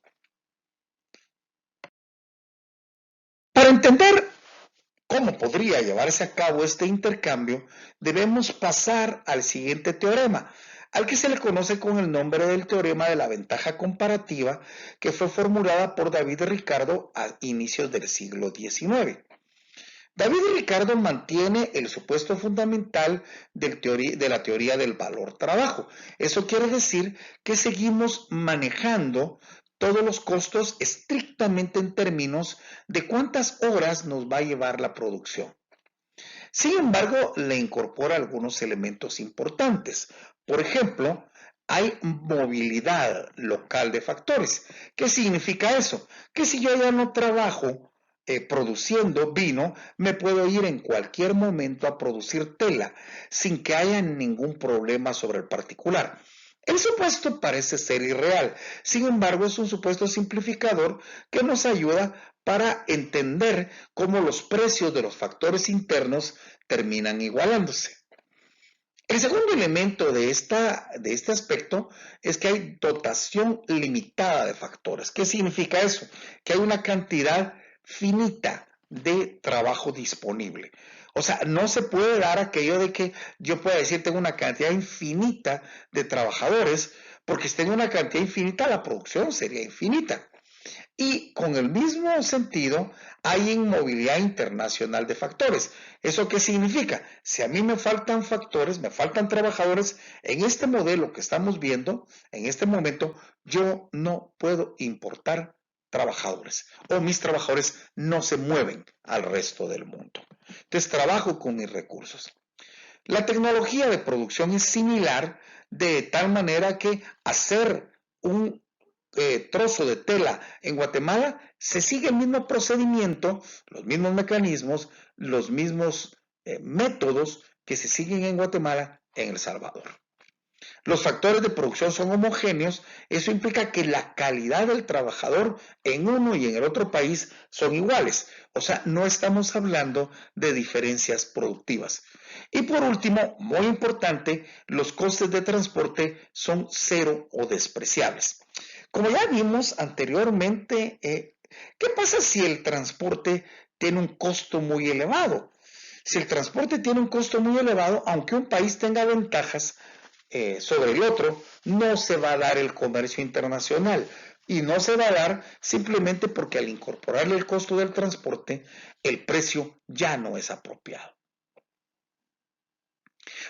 Para entender cómo podría llevarse a cabo este intercambio, debemos pasar al siguiente teorema, al que se le conoce con el nombre del teorema de la ventaja comparativa, que fue formulada por David Ricardo a inicios del siglo XIX. David Ricardo mantiene el supuesto fundamental de la teoría del valor-trabajo. Eso quiere decir que seguimos manejando todos los costos estrictamente en términos de cuántas horas nos va a llevar la producción. Sin embargo, le incorpora algunos elementos importantes. Por ejemplo, hay movilidad local de factores. ¿Qué significa eso? Que si yo ya no trabajo produciendo vino, me puedo ir en cualquier momento a producir tela sin que haya ningún problema sobre el particular. El supuesto parece ser irreal, sin embargo es un supuesto simplificador que nos ayuda para entender cómo los precios de los factores internos terminan igualándose. El segundo elemento de este aspecto es que hay dotación limitada de factores. ¿Qué significa eso? Que hay una cantidad finita de trabajo disponible. O sea, no se puede dar aquello de que yo pueda decir tengo una cantidad infinita de trabajadores, porque si tengo una cantidad infinita, la producción sería infinita. Y con el mismo sentido, hay inmovilidad internacional de factores. ¿Eso qué significa? Si a mí me faltan factores, me faltan trabajadores, en este modelo que estamos viendo, en este momento, yo no puedo importar trabajadores o mis trabajadores no se mueven al resto del mundo. Entonces, trabajo con mis recursos. La tecnología de producción es similar de tal manera que hacer un trozo de tela en Guatemala, se sigue el mismo procedimiento, los mismos mecanismos, los mismos métodos que se siguen en Guatemala en El Salvador. Los factores de producción son homogéneos, eso implica que la calidad del trabajador en uno y en el otro país son iguales, o sea, no estamos hablando de diferencias productivas. Y por último, muy importante, los costes de transporte son cero o despreciables. Como ya vimos anteriormente, ¿qué pasa si el transporte tiene un costo muy elevado? Si el transporte tiene un costo muy elevado, aunque un país tenga ventajas sobre el otro, no se va a dar el comercio internacional. Y no se va a dar simplemente porque al incorporarle el costo del transporte, el precio ya no es apropiado.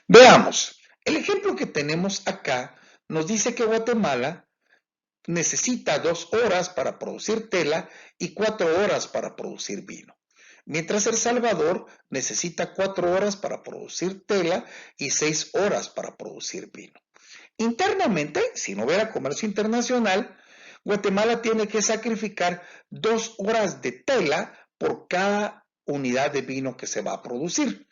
Veamos, el ejemplo que tenemos acá nos dice que Guatemala necesita 2 horas para producir tela y 4 horas para producir vino. Mientras El Salvador necesita 4 horas para producir tela y 6 horas para producir vino. Internamente, si no hubiera comercio internacional, Guatemala tiene que sacrificar 2 horas de tela por cada unidad de vino que se va a producir.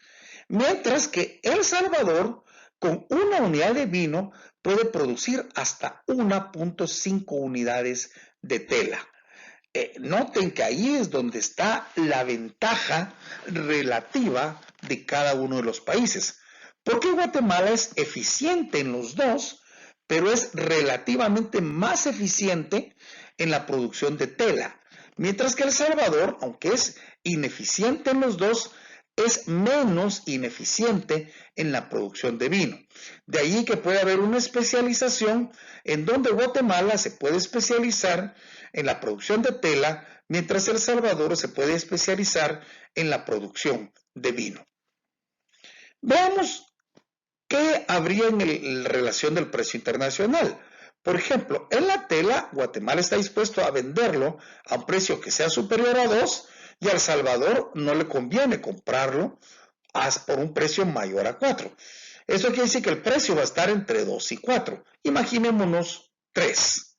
Mientras que El Salvador con una unidad de vino puede producir hasta 1.5 unidades de tela. Noten que ahí es donde está la ventaja relativa de cada uno de los países. Porque Guatemala es eficiente en los dos, pero es relativamente más eficiente en la producción de tela. Mientras que El Salvador, aunque es ineficiente en los dos, es menos ineficiente en la producción de vino. De ahí que puede haber una especialización en donde Guatemala se puede especializar en la producción de tela, mientras El Salvador se puede especializar en la producción de vino. Veamos qué habría en la relación del precio internacional. Por ejemplo, en la tela, Guatemala está dispuesto a venderlo a un precio que sea superior a 2 y a El Salvador no le conviene comprarlo por un precio mayor a 4. Eso quiere decir que el precio va a estar entre 2 y 4. Imaginémonos 3.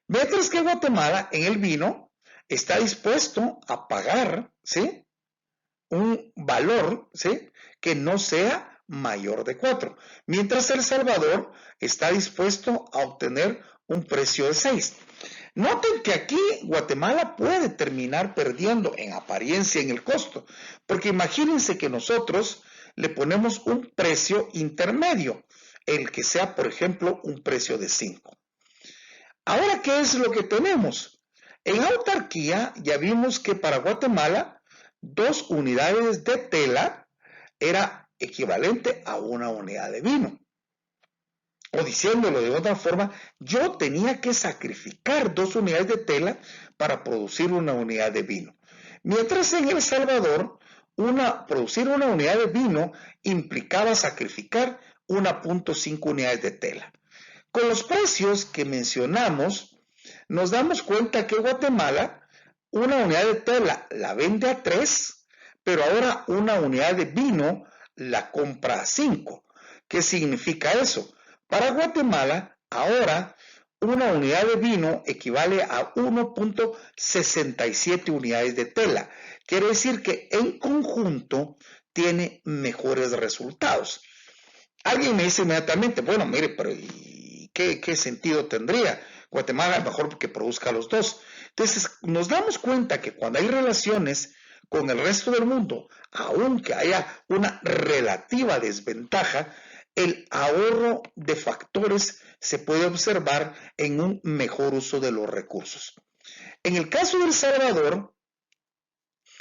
Mientras que Guatemala en el vino está dispuesto a pagar, ¿sí?, un valor, ¿sí?, que no sea mayor de 4. Mientras El Salvador está dispuesto a obtener un precio de 6. Noten que aquí Guatemala puede terminar perdiendo en apariencia en el costo, porque imagínense que nosotros le ponemos un precio intermedio, el que sea, por ejemplo, un precio de 5. Ahora, ¿qué es lo que tenemos? En autarquía ya vimos que para Guatemala 2 unidades de tela era equivalente a 1 unidad de vino. O diciéndolo de otra forma, yo tenía que sacrificar 2 unidades de tela para producir 1 unidad de vino. Mientras en El Salvador, producir 1 unidad de vino implicaba sacrificar 1.5 unidades de tela. Con los precios que mencionamos, nos damos cuenta que Guatemala, 1 unidad de tela la vende a 3, pero ahora 1 unidad de vino la compra a 5. ¿Qué significa eso? Para Guatemala, ahora 1 unidad de vino equivale a 1.67 unidades de tela. Quiere decir que en conjunto tiene mejores resultados. Alguien me dice inmediatamente, bueno, mire, pero ¿qué sentido tendría? Guatemala es mejor que produzca los dos. Entonces, nos damos cuenta que cuando hay relaciones con el resto del mundo, aunque haya una relativa desventaja, el ahorro de factores se puede observar en un mejor uso de los recursos. En el caso de El Salvador,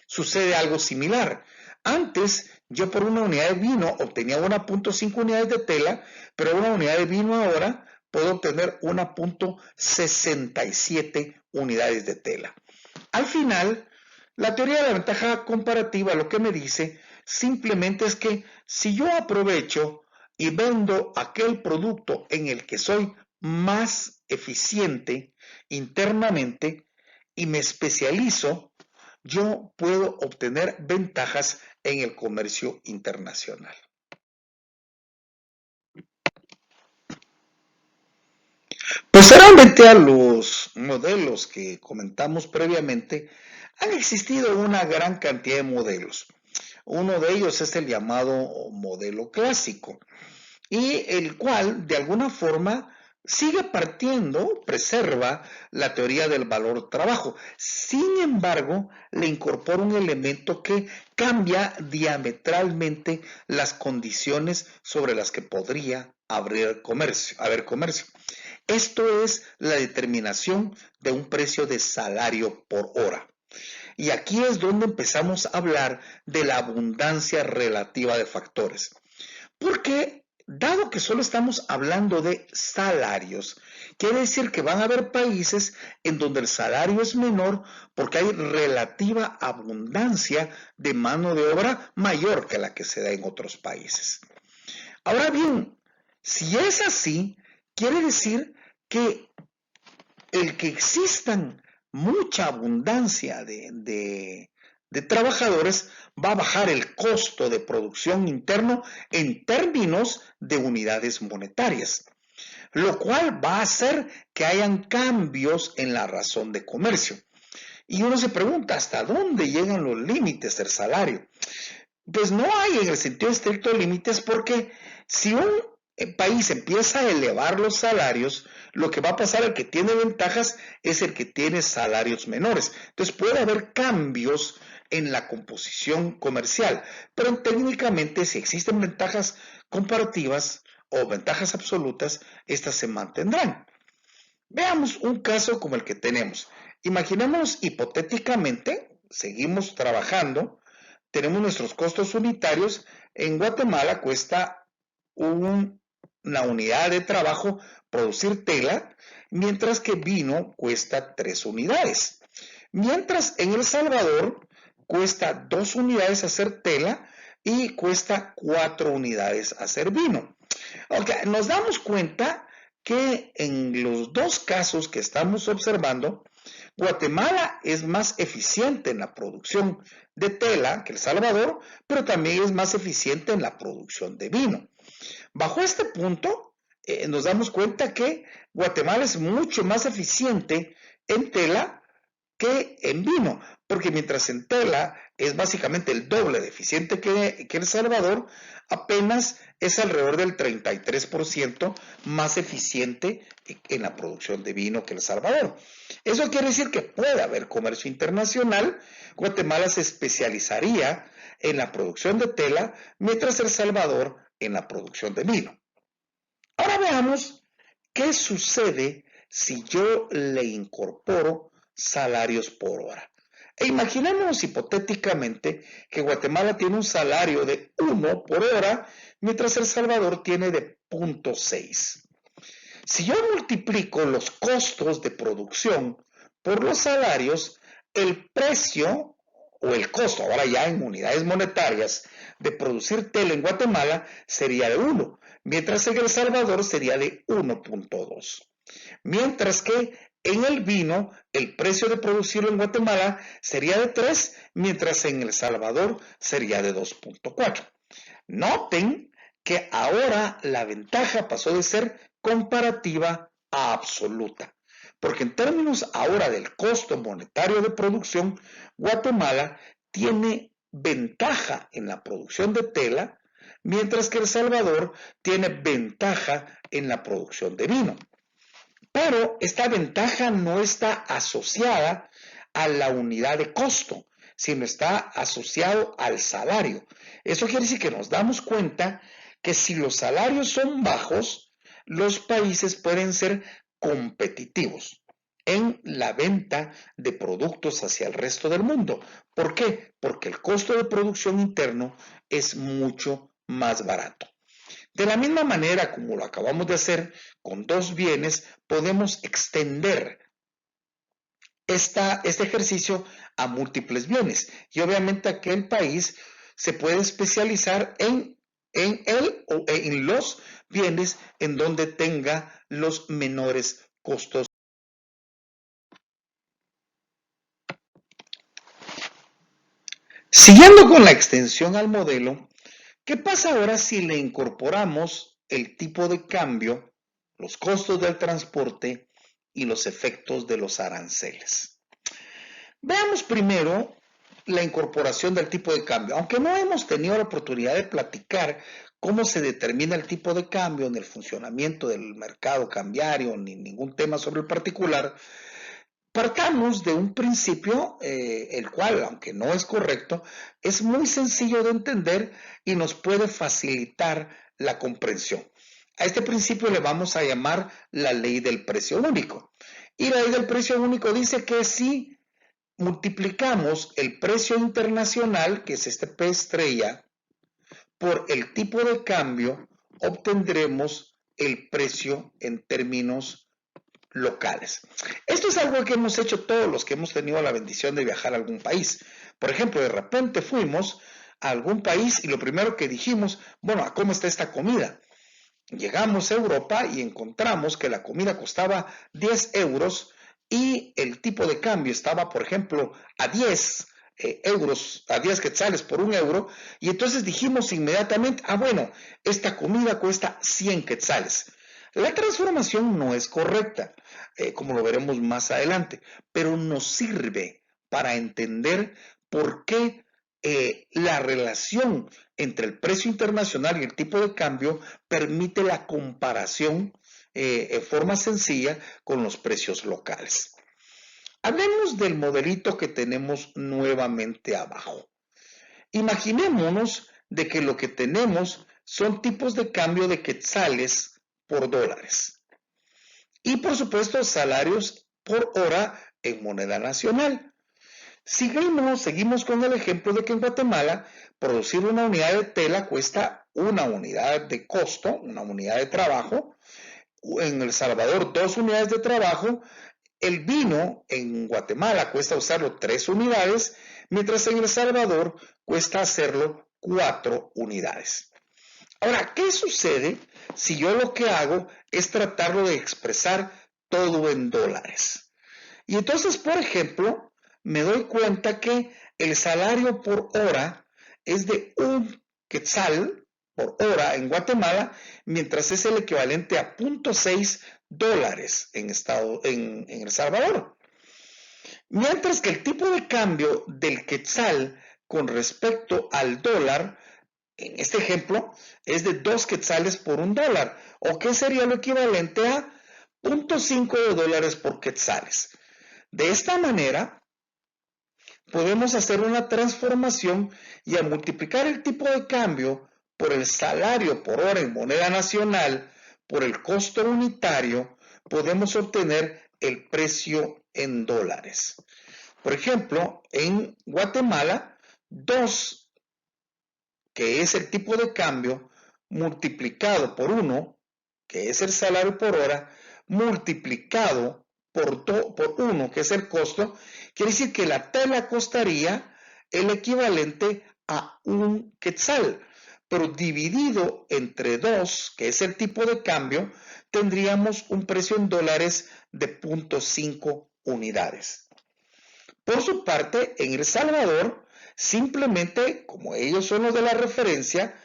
sucede algo similar. Antes, yo por 1 unidad de vino obtenía 1.5 unidades de tela, pero 1 unidad de vino ahora puedo obtener 1.67 unidades de tela. Al final, la teoría de la ventaja comparativa lo que me dice simplemente es que si yo aprovecho y vendo aquel producto en el que soy más eficiente internamente y me especializo, yo puedo obtener ventajas en el comercio internacional. Posteriormente a los modelos que comentamos previamente, han existido una gran cantidad de modelos. Uno de ellos es el llamado modelo clásico, y el cual de alguna forma sigue partiendo, preserva la teoría del valor trabajo. Sin embargo, le incorpora un elemento que cambia diametralmente las condiciones sobre las que podría haber comercio. Esto es la determinación de un precio de salario por hora. Y aquí es donde empezamos a hablar de la abundancia relativa de factores. Porque dado que solo estamos hablando de salarios, quiere decir que van a haber países en donde el salario es menor porque hay relativa abundancia de mano de obra mayor que la que se da en otros países. Ahora bien, si es así, quiere decir que el que existan mucha abundancia de trabajadores va a bajar el costo de producción interno en términos de unidades monetarias, lo cual va a hacer que hayan cambios en la razón de comercio. Y uno se pregunta, ¿hasta dónde llegan los límites del salario? Pues no hay en el sentido estricto límites porque Si un país empieza a elevar los salarios, lo que va a pasar, el que tiene ventajas es el que tiene salarios menores. Entonces puede haber cambios en la composición comercial, pero técnicamente si existen ventajas comparativas o ventajas absolutas, estas se mantendrán. Veamos un caso como el que tenemos. Imaginemos hipotéticamente, seguimos trabajando, tenemos nuestros costos unitarios. En Guatemala cuesta una unidad de trabajo producir tela, mientras que vino cuesta 3 unidades. Mientras en El Salvador cuesta 2 unidades hacer tela y cuesta 4 unidades hacer vino. Okay, nos damos cuenta que en los dos casos que estamos observando, Guatemala es más eficiente en la producción de tela que El Salvador, pero también es más eficiente en la producción de vino. Bajo este punto, nos damos cuenta que Guatemala es mucho más eficiente en tela que en vino, porque mientras en tela es básicamente el doble de eficiente que El Salvador, apenas es alrededor del 33% más eficiente en la producción de vino que El Salvador. Eso quiere decir que puede haber comercio internacional. Guatemala se especializaría en la producción de tela, mientras El Salvador en la producción de vino. Ahora veamos qué sucede si yo le incorporo salarios por hora. E imaginemos hipotéticamente que Guatemala tiene un salario de 1 por hora, mientras El Salvador tiene de 0.6. Si yo multiplico los costos de producción por los salarios, el precio o el costo, ahora ya en unidades monetarias, de producir tela en Guatemala sería de 1, mientras en El Salvador sería de 1.2. Mientras que en el vino, el precio de producirlo en Guatemala sería de 3, mientras en El Salvador sería de 2.4. Noten que ahora la ventaja pasó de ser comparativa a absoluta, porque en términos ahora del costo monetario de producción, Guatemala tiene ventaja en la producción de tela, mientras que El Salvador tiene ventaja en la producción de vino. Pero esta ventaja no está asociada a la unidad de costo, sino está asociado al salario. Eso quiere decir que nos damos cuenta que si los salarios son bajos, los países pueden ser competitivos en la venta de productos hacia el resto del mundo. ¿Por qué? Porque el costo de producción interno es mucho más barato. De la misma manera como lo acabamos de hacer con dos bienes, podemos extender este ejercicio a múltiples bienes. Y obviamente aquel país se puede especializar en él o en los bienes en donde tenga los menores costos. Siguiendo con la extensión al modelo, ¿qué pasa ahora si le incorporamos el tipo de cambio, los costos del transporte y los efectos de los aranceles? Veamos primero la incorporación del tipo de cambio. Aunque no hemos tenido la oportunidad de platicar cómo se determina el tipo de cambio en el funcionamiento del mercado cambiario, ni ningún tema sobre el particular, partamos de un principio, el cual, aunque no es correcto, es muy sencillo de entender y nos puede facilitar la comprensión. A este principio le vamos a llamar la ley del precio único. Y la ley del precio único dice que si multiplicamos el precio internacional, que es este P estrella, por el tipo de cambio, obtendremos el precio en términos locales. Esto es algo que hemos hecho todos los que hemos tenido la bendición de viajar a algún país. Por ejemplo, de repente fuimos a algún país y lo primero que dijimos, bueno, ¿cómo está esta comida? Llegamos a Europa y encontramos que la comida costaba 10 euros y el tipo de cambio estaba, por ejemplo, a 10 euros, a 10 quetzales por 1 euro, y entonces dijimos inmediatamente, bueno, esta comida cuesta 100 quetzales. La transformación no es correcta, como lo veremos más adelante, pero nos sirve para entender por qué la relación entre el precio internacional y el tipo de cambio permite la comparación en forma sencilla con los precios locales. Hablemos del modelito que tenemos nuevamente abajo. Imaginémonos de que lo que tenemos son tipos de cambio de quetzales por dólares. Y por supuesto salarios por hora en moneda nacional. Seguimos con el ejemplo de que en Guatemala producir una unidad de tela cuesta una unidad de costo, una unidad de trabajo. En El Salvador 2 unidades de trabajo. El vino en Guatemala cuesta usarlo 3 unidades, mientras en El Salvador cuesta hacerlo 4 unidades. Ahora, ¿qué sucede si yo lo que hago es tratarlo de expresar todo en dólares? Y entonces, por ejemplo, me doy cuenta que el salario por hora es de 1 quetzal por hora en Guatemala, mientras es el equivalente a 0.6 dólares en El Salvador. Mientras que el tipo de cambio del quetzal con respecto al dólar, en este ejemplo, es de 2 quetzales por 1 dólar, o que sería lo equivalente a 0.5 de dólares por quetzales. De esta manera, podemos hacer una transformación y al multiplicar el tipo de cambio por el salario por hora en moneda nacional, por el costo unitario, podemos obtener el precio en dólares. Por ejemplo, en Guatemala, 2, que es el tipo de cambio, multiplicado por 1, que es el salario por hora, multiplicado por 1, que es el costo, quiere decir que la tela costaría el equivalente a 1 quetzal, pero dividido entre 2, que es el tipo de cambio, tendríamos un precio en dólares de 0.5 unidades. Por su parte, en El Salvador, simplemente, como ellos son los de la referencia,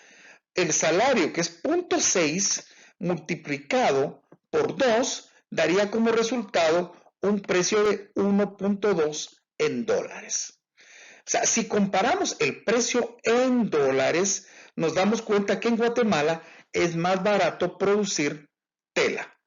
el salario, que es 0.6 multiplicado por 2, daría como resultado un precio de 1.2 en dólares. O sea, si comparamos el precio en dólares, nos damos cuenta que en Guatemala es más barato producir tela.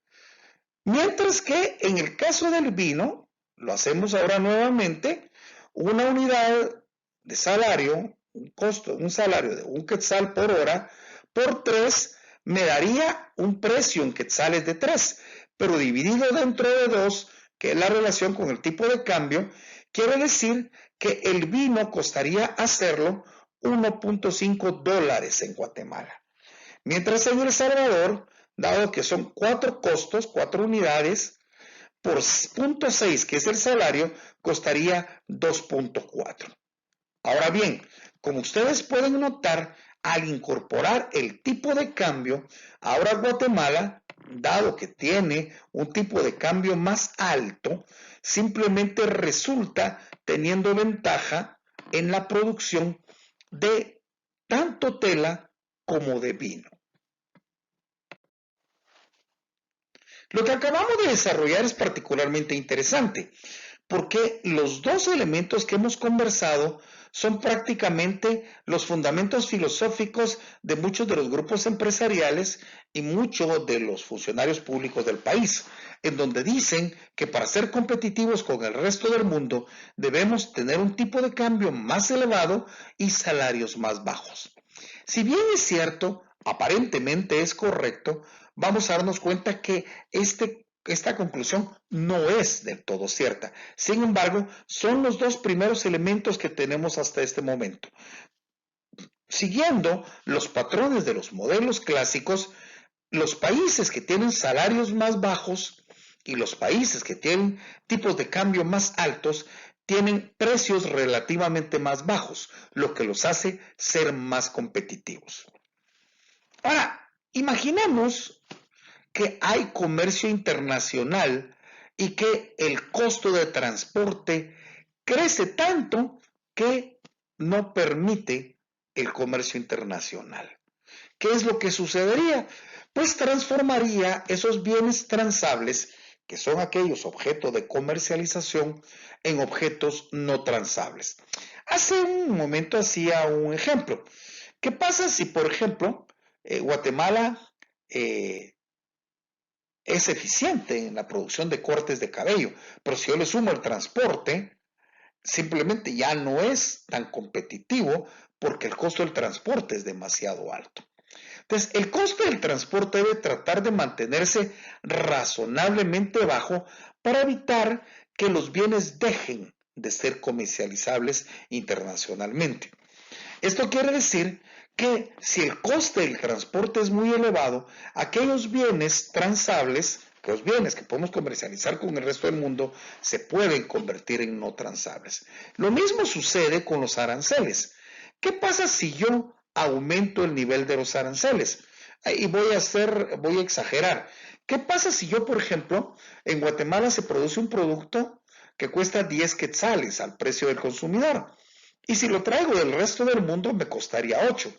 Mientras que en el caso del vino, lo hacemos ahora nuevamente, una unidad de salario, un salario de 1 quetzal por hora, por 3 me daría un precio en quetzales de 3, pero dividido dentro de 2, que es la relación con el tipo de cambio, quiere decir que el vino costaría hacerlo 1.5 dólares en Guatemala. Mientras en El Salvador, dado que son 4 costos, 4 unidades, por 0.6, que es el salario, costaría 2.4. Ahora bien, como ustedes pueden notar, al incorporar el tipo de cambio, ahora Guatemala, dado que tiene un tipo de cambio más alto, simplemente resulta teniendo ventaja en la producción de tanto tela como de vino. Lo que acabamos de desarrollar es particularmente interesante, porque los dos elementos que hemos conversado son prácticamente los fundamentos filosóficos de muchos de los grupos empresariales y muchos de los funcionarios públicos del país, en donde dicen que para ser competitivos con el resto del mundo debemos tener un tipo de cambio más elevado y salarios más bajos. Si bien es cierto, aparentemente es correcto, vamos a darnos cuenta que esta conclusión no es del todo cierta. Sin embargo, son los dos primeros elementos que tenemos hasta este momento. Siguiendo los patrones de los modelos clásicos, los países que tienen salarios más bajos y los países que tienen tipos de cambio más altos tienen precios relativamente más bajos, lo que los hace ser más competitivos. Ahora, imaginemos que hay comercio internacional y que el costo de transporte crece tanto que no permite el comercio internacional. ¿Qué es lo que sucedería? Pues transformaría esos bienes transables, que son aquellos objetos de comercialización, en objetos no transables. Hace un momento hacía un ejemplo. ¿Qué pasa si, por ejemplo, Guatemala es eficiente en la producción de cortes de cabello, pero si yo le sumo el transporte, simplemente ya no es tan competitivo porque el costo del transporte es demasiado alto? Entonces, el costo del transporte debe tratar de mantenerse razonablemente bajo para evitar que los bienes dejen de ser comercializables internacionalmente. Esto quiere decir que si el coste del transporte es muy elevado, aquellos bienes transables, los bienes que podemos comercializar con el resto del mundo, se pueden convertir en no transables. Lo mismo sucede con los aranceles. ¿Qué pasa si yo aumento el nivel de los aranceles? Y voy a exagerar. ¿Qué pasa si yo, por ejemplo, en Guatemala se produce un producto que cuesta 10 quetzales al precio del consumidor? Y si lo traigo del resto del mundo me costaría 8,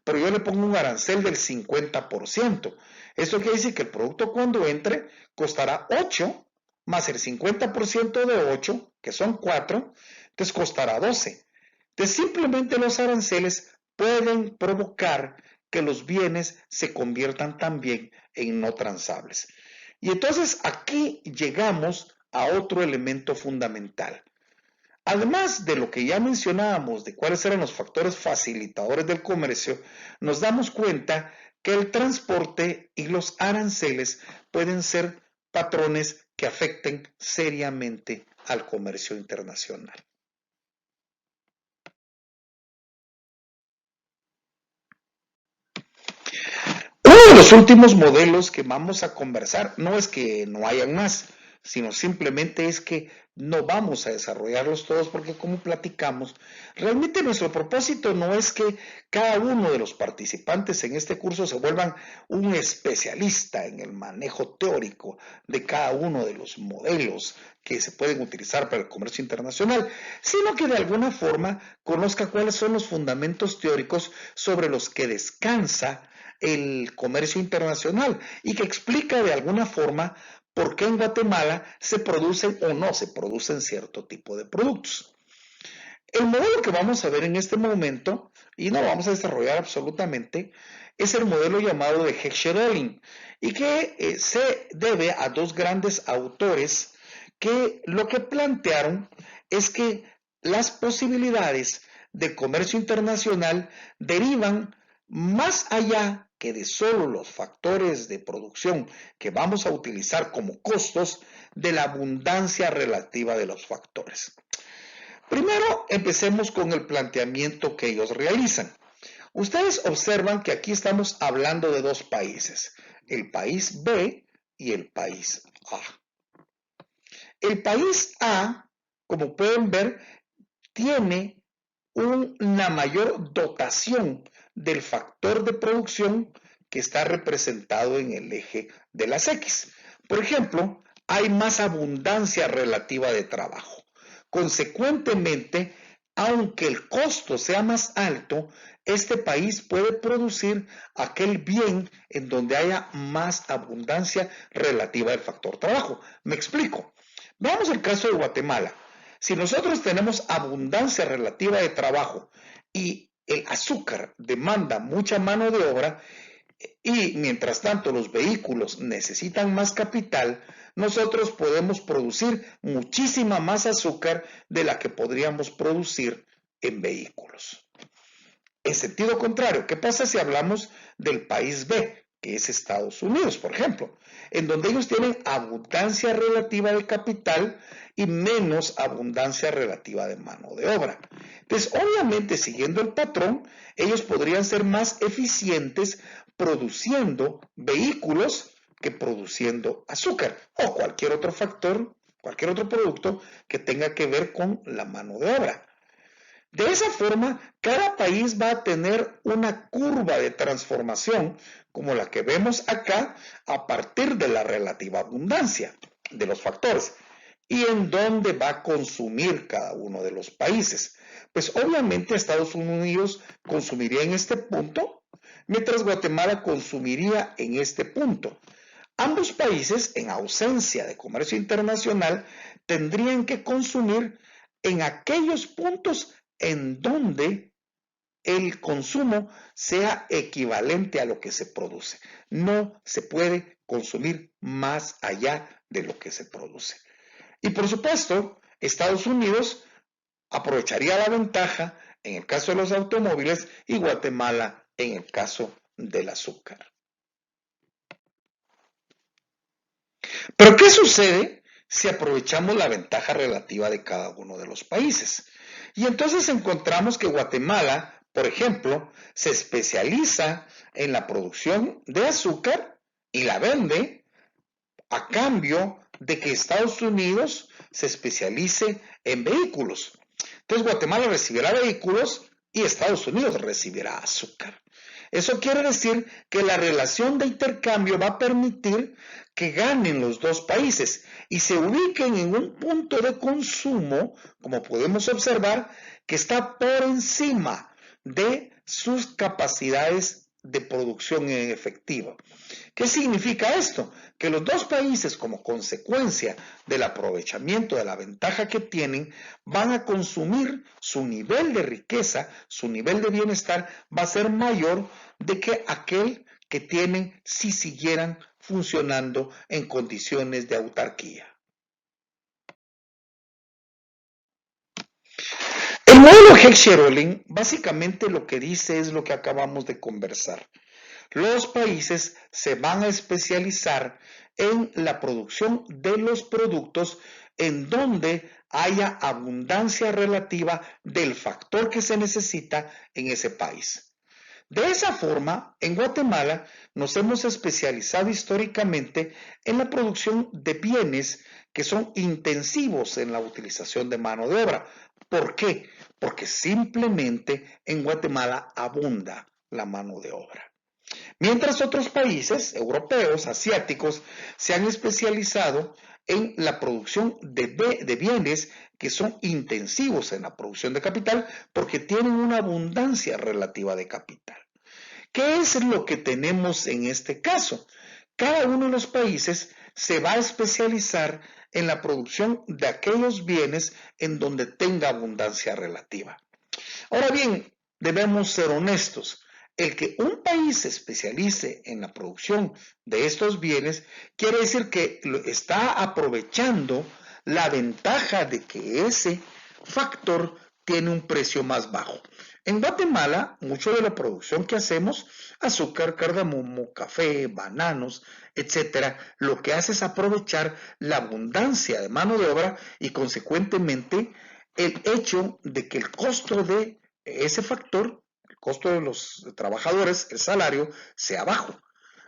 pero yo le pongo un arancel del 50%. Esto quiere decir que el producto cuando entre costará 8 más el 50% de 8, que son 4, entonces costará 12. Entonces simplemente los aranceles pueden provocar que los bienes se conviertan también en no transables. Y entonces aquí llegamos a otro elemento fundamental. Además de lo que ya mencionábamos de cuáles eran los factores facilitadores del comercio, nos damos cuenta que el transporte y los aranceles pueden ser patrones que afecten seriamente al comercio internacional. Uno de los últimos modelos que vamos a conversar no es que no hayan más, sino simplemente es que no vamos a desarrollarlos todos porque como platicamos, realmente nuestro propósito no es que cada uno de los participantes en este curso se vuelvan un especialista en el manejo teórico de cada uno de los modelos que se pueden utilizar para el comercio internacional, sino que de alguna forma conozca cuáles son los fundamentos teóricos sobre los que descansa el comercio internacional y que explica de alguna forma por qué en Guatemala se producen o no se producen cierto tipo de productos. El modelo que vamos a ver en este momento, y no lo vamos a desarrollar absolutamente, es el modelo llamado de Heckscher-Ohlin y que se debe a dos grandes autores que lo que plantearon es que las posibilidades de comercio internacional derivan más allá que de solo los factores de producción que vamos a utilizar como costos, de la abundancia relativa de los factores. Primero, empecemos con el planteamiento que ellos realizan. Ustedes observan que aquí estamos hablando de dos países, el país B y el país A. El país A, como pueden ver, tiene una mayor dotación del factor de producción que está representado en el eje de las X. Por ejemplo, hay más abundancia relativa de trabajo. Consecuentemente, aunque el costo sea más alto, este país puede producir aquel bien en donde haya más abundancia relativa del factor trabajo. Me explico. Veamos el caso de Guatemala. Si nosotros tenemos abundancia relativa de trabajo y el azúcar demanda mucha mano de obra y mientras tanto los vehículos necesitan más capital, nosotros podemos producir muchísima más azúcar de la que podríamos producir en vehículos. En sentido contrario, ¿qué pasa si hablamos del país B, que es Estados Unidos, por ejemplo, en donde ellos tienen abundancia relativa de capital y menos abundancia relativa de mano de obra? Entonces, obviamente, siguiendo el patrón, ellos podrían ser más eficientes produciendo vehículos que produciendo azúcar o cualquier otro factor, cualquier otro producto que tenga que ver con la mano de obra. De esa forma, cada país va a tener una curva de transformación como la que vemos acá a partir de la relativa abundancia de los factores y en dónde va a consumir cada uno de los países. Pues obviamente Estados Unidos consumiría en este punto, mientras Guatemala consumiría en este punto. Ambos países, en ausencia de comercio internacional, tendrían que consumir en aquellos puntos en donde el consumo sea equivalente a lo que se produce. No se puede consumir más allá de lo que se produce. Y por supuesto, Estados Unidos aprovecharía la ventaja en el caso de los automóviles y Guatemala en el caso del azúcar. Pero ¿qué sucede si aprovechamos la ventaja relativa de cada uno de los países? Y entonces encontramos que Guatemala, por ejemplo, se especializa en la producción de azúcar y la vende a cambio de que Estados Unidos se especialice en vehículos. Entonces Guatemala recibirá vehículos y Estados Unidos recibirá azúcar. Eso quiere decir que la relación de intercambio va a permitir que ganen los dos países y se ubiquen en un punto de consumo, como podemos observar, que está por encima de sus capacidades de producción en efectivo. ¿Qué significa esto? Que los dos países, como consecuencia del aprovechamiento de la ventaja que tienen, van a consumir su nivel de riqueza, su nivel de bienestar va a ser mayor de que aquel que tienen si siguieran funcionando en condiciones de autarquía. El modelo Heck-Sherolin básicamente lo que dice es lo que acabamos de conversar. Los países se van a especializar en la producción de los productos en donde haya abundancia relativa del factor que se necesita en ese país. De esa forma, en Guatemala nos hemos especializado históricamente en la producción de bienes que son intensivos en la utilización de mano de obra. ¿Por qué? Porque simplemente en Guatemala abunda la mano de obra. Mientras otros países europeos, asiáticos, se han especializado en la producción de bienes que son intensivos en la producción de capital porque tienen una abundancia relativa de capital. ¿Qué es lo que tenemos en este caso? Cada uno de los países se va a especializar en la producción de aquellos bienes en donde tenga abundancia relativa. Ahora bien, debemos ser honestos. El que un país se especialice en la producción de estos bienes quiere decir que está aprovechando la ventaja de que ese factor tiene un precio más bajo. En Guatemala, mucho de la producción que hacemos, azúcar, cardamomo, café, bananos, etcétera, lo que hace es aprovechar la abundancia de mano de obra y consecuentemente el hecho de que el costo de ese factor, el costo de los trabajadores, el salario, sea bajo.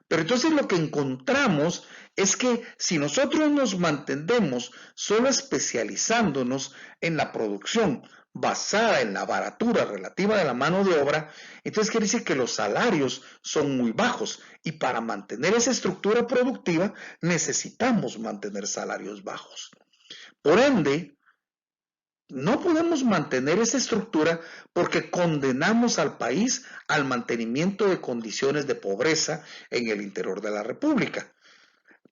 Pero entonces lo que encontramos es que si nosotros nos mantenemos solo especializándonos en la producción basada en la baratura relativa de la mano de obra, entonces quiere decir que los salarios son muy bajos y para mantener esa estructura productiva necesitamos mantener salarios bajos. Por ende, no podemos mantener esa estructura porque condenamos al país al mantenimiento de condiciones de pobreza en el interior de la República.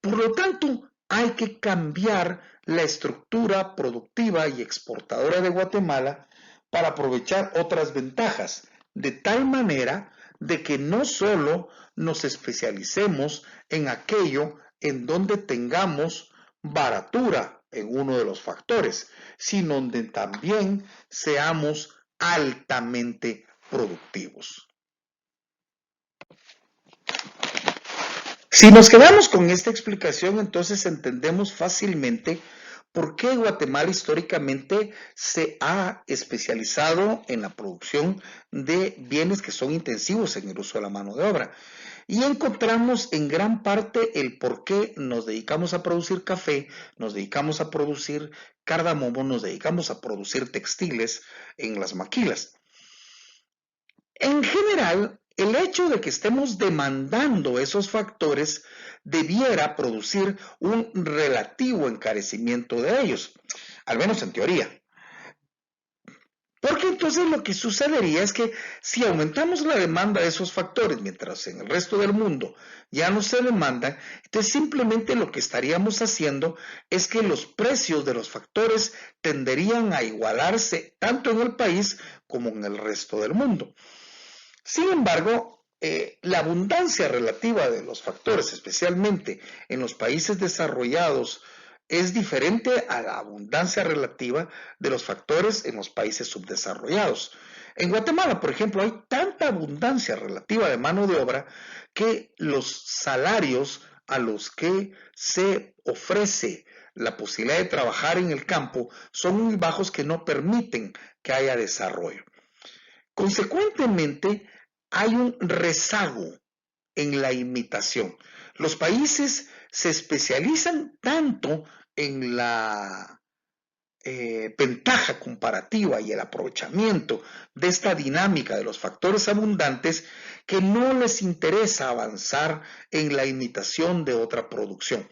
Por lo tanto, hay que cambiar la estructura productiva y exportadora de Guatemala para aprovechar otras ventajas, de tal manera de que no solo nos especialicemos en aquello en donde tengamos baratura en uno de los factores, sino donde también seamos altamente productivos. Si nos quedamos con esta explicación, entonces entendemos fácilmente por qué Guatemala históricamente se ha especializado en la producción de bienes que son intensivos en el uso de la mano de obra. Y encontramos en gran parte el por qué nos dedicamos a producir café, nos dedicamos a producir cardamomo, nos dedicamos a producir textiles en las maquilas. En general, el hecho de que estemos demandando esos factores debiera producir un relativo encarecimiento de ellos, al menos en teoría. Porque entonces lo que sucedería es que si aumentamos la demanda de esos factores, mientras en el resto del mundo ya no se demandan, entonces simplemente lo que estaríamos haciendo es que los precios de los factores tenderían a igualarse tanto en el país como en el resto del mundo. Sin embargo, la abundancia relativa de los factores, especialmente en los países desarrollados, es diferente a la abundancia relativa de los factores en los países subdesarrollados. En Guatemala, por ejemplo, hay tanta abundancia relativa de mano de obra que los salarios a los que se ofrece la posibilidad de trabajar en el campo son muy bajos, que no permiten que haya desarrollo. Consecuentemente, hay un rezago en la imitación. Los países se especializan tanto en la ventaja comparativa y el aprovechamiento de esta dinámica de los factores abundantes, que no les interesa avanzar en la imitación de otra producción.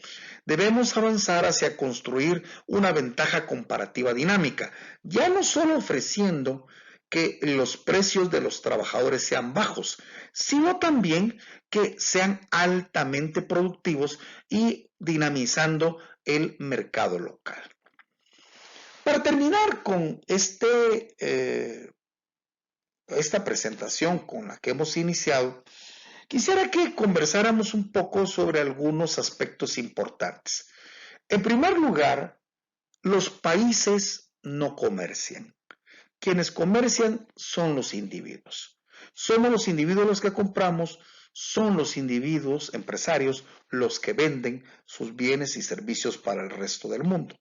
Debemos avanzar hacia construir una ventaja comparativa dinámica, ya no solo ofreciendo que los precios de los trabajadores sean bajos, sino también que sean altamente productivos y dinamizando el mercado local. Para terminar con esta presentación con la que hemos iniciado, quisiera que conversáramos un poco sobre algunos aspectos importantes. En primer lugar, los países no comercian. Quienes comercian son los individuos. Somos los individuos los que compramos, son los individuos empresarios los que venden sus bienes y servicios para el resto del mundo.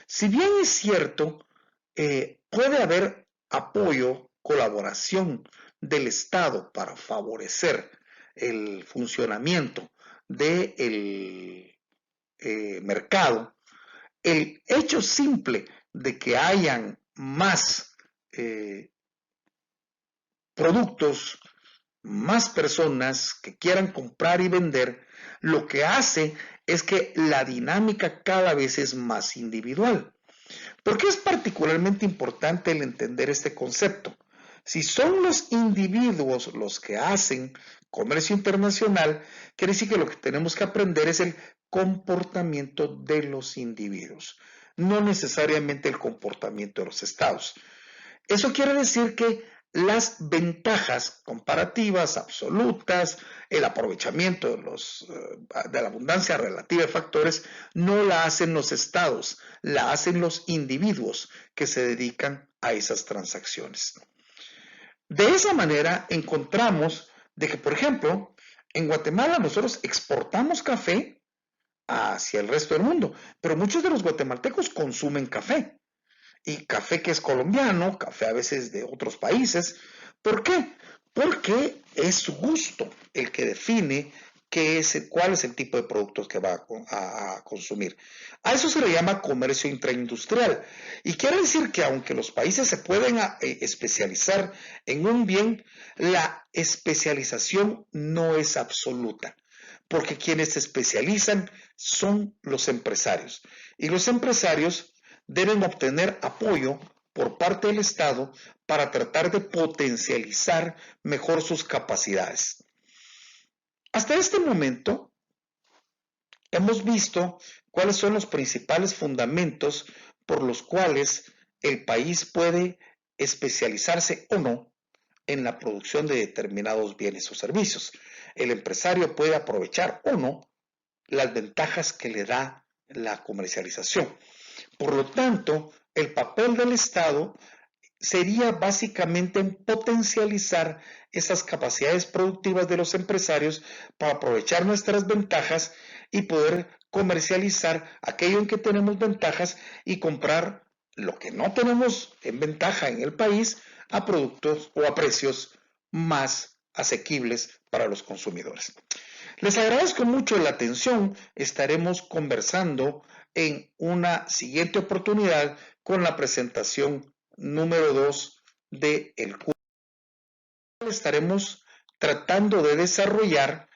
Si bien es cierto, puede haber apoyo, colaboración del Estado para favorecer el funcionamiento del mercado, el hecho simple de que hayan más productos, más personas que quieran comprar y vender, lo que hace es que la dinámica cada vez es más individual. ¿Por qué es particularmente importante el entender este concepto? Si son los individuos los que hacen comercio internacional, quiere decir que lo que tenemos que aprender es el comportamiento de los individuos, no necesariamente el comportamiento de los estados. Eso quiere decir que las ventajas comparativas absolutas, el aprovechamiento de la abundancia relativa de factores, no la hacen los estados, la hacen los individuos que se dedican a esas transacciones. De esa manera encontramos de que, por ejemplo, en Guatemala nosotros exportamos café hacia el resto del mundo, pero muchos de los guatemaltecos consumen café. Y café que es colombiano, café a veces de otros países. ¿Por qué? Porque es su gusto el que define cuál es el tipo de productos que va a consumir. A eso se le llama comercio intraindustrial. Y quiere decir que aunque los países se pueden especializar en un bien, la especialización no es absoluta, porque quienes se especializan son los empresarios. Y los empresarios deben obtener apoyo por parte del Estado para tratar de potencializar mejor sus capacidades. Hasta este momento hemos visto cuáles son los principales fundamentos por los cuales el país puede especializarse o no en la producción de determinados bienes o servicios. El empresario puede aprovechar o no las ventajas que le da la comercialización. Por lo tanto, el papel del Estado sería básicamente en potencializar esas capacidades productivas de los empresarios para aprovechar nuestras ventajas y poder comercializar aquello en que tenemos ventajas y comprar lo que no tenemos en ventaja en el país a productos o a precios más asequibles para los consumidores. Les agradezco mucho la atención. Estaremos conversando en una siguiente oportunidad con la presentación número 2 del curso. Estaremos tratando de desarrollar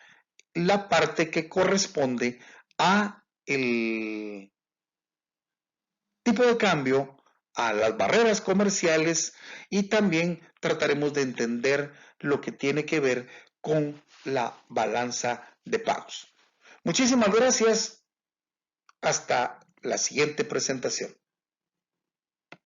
la parte que corresponde a el tipo de cambio a las barreras comerciales y también trataremos de entender lo que tiene que ver con la balanza de pagos. Muchísimas gracias. Hasta la siguiente presentación.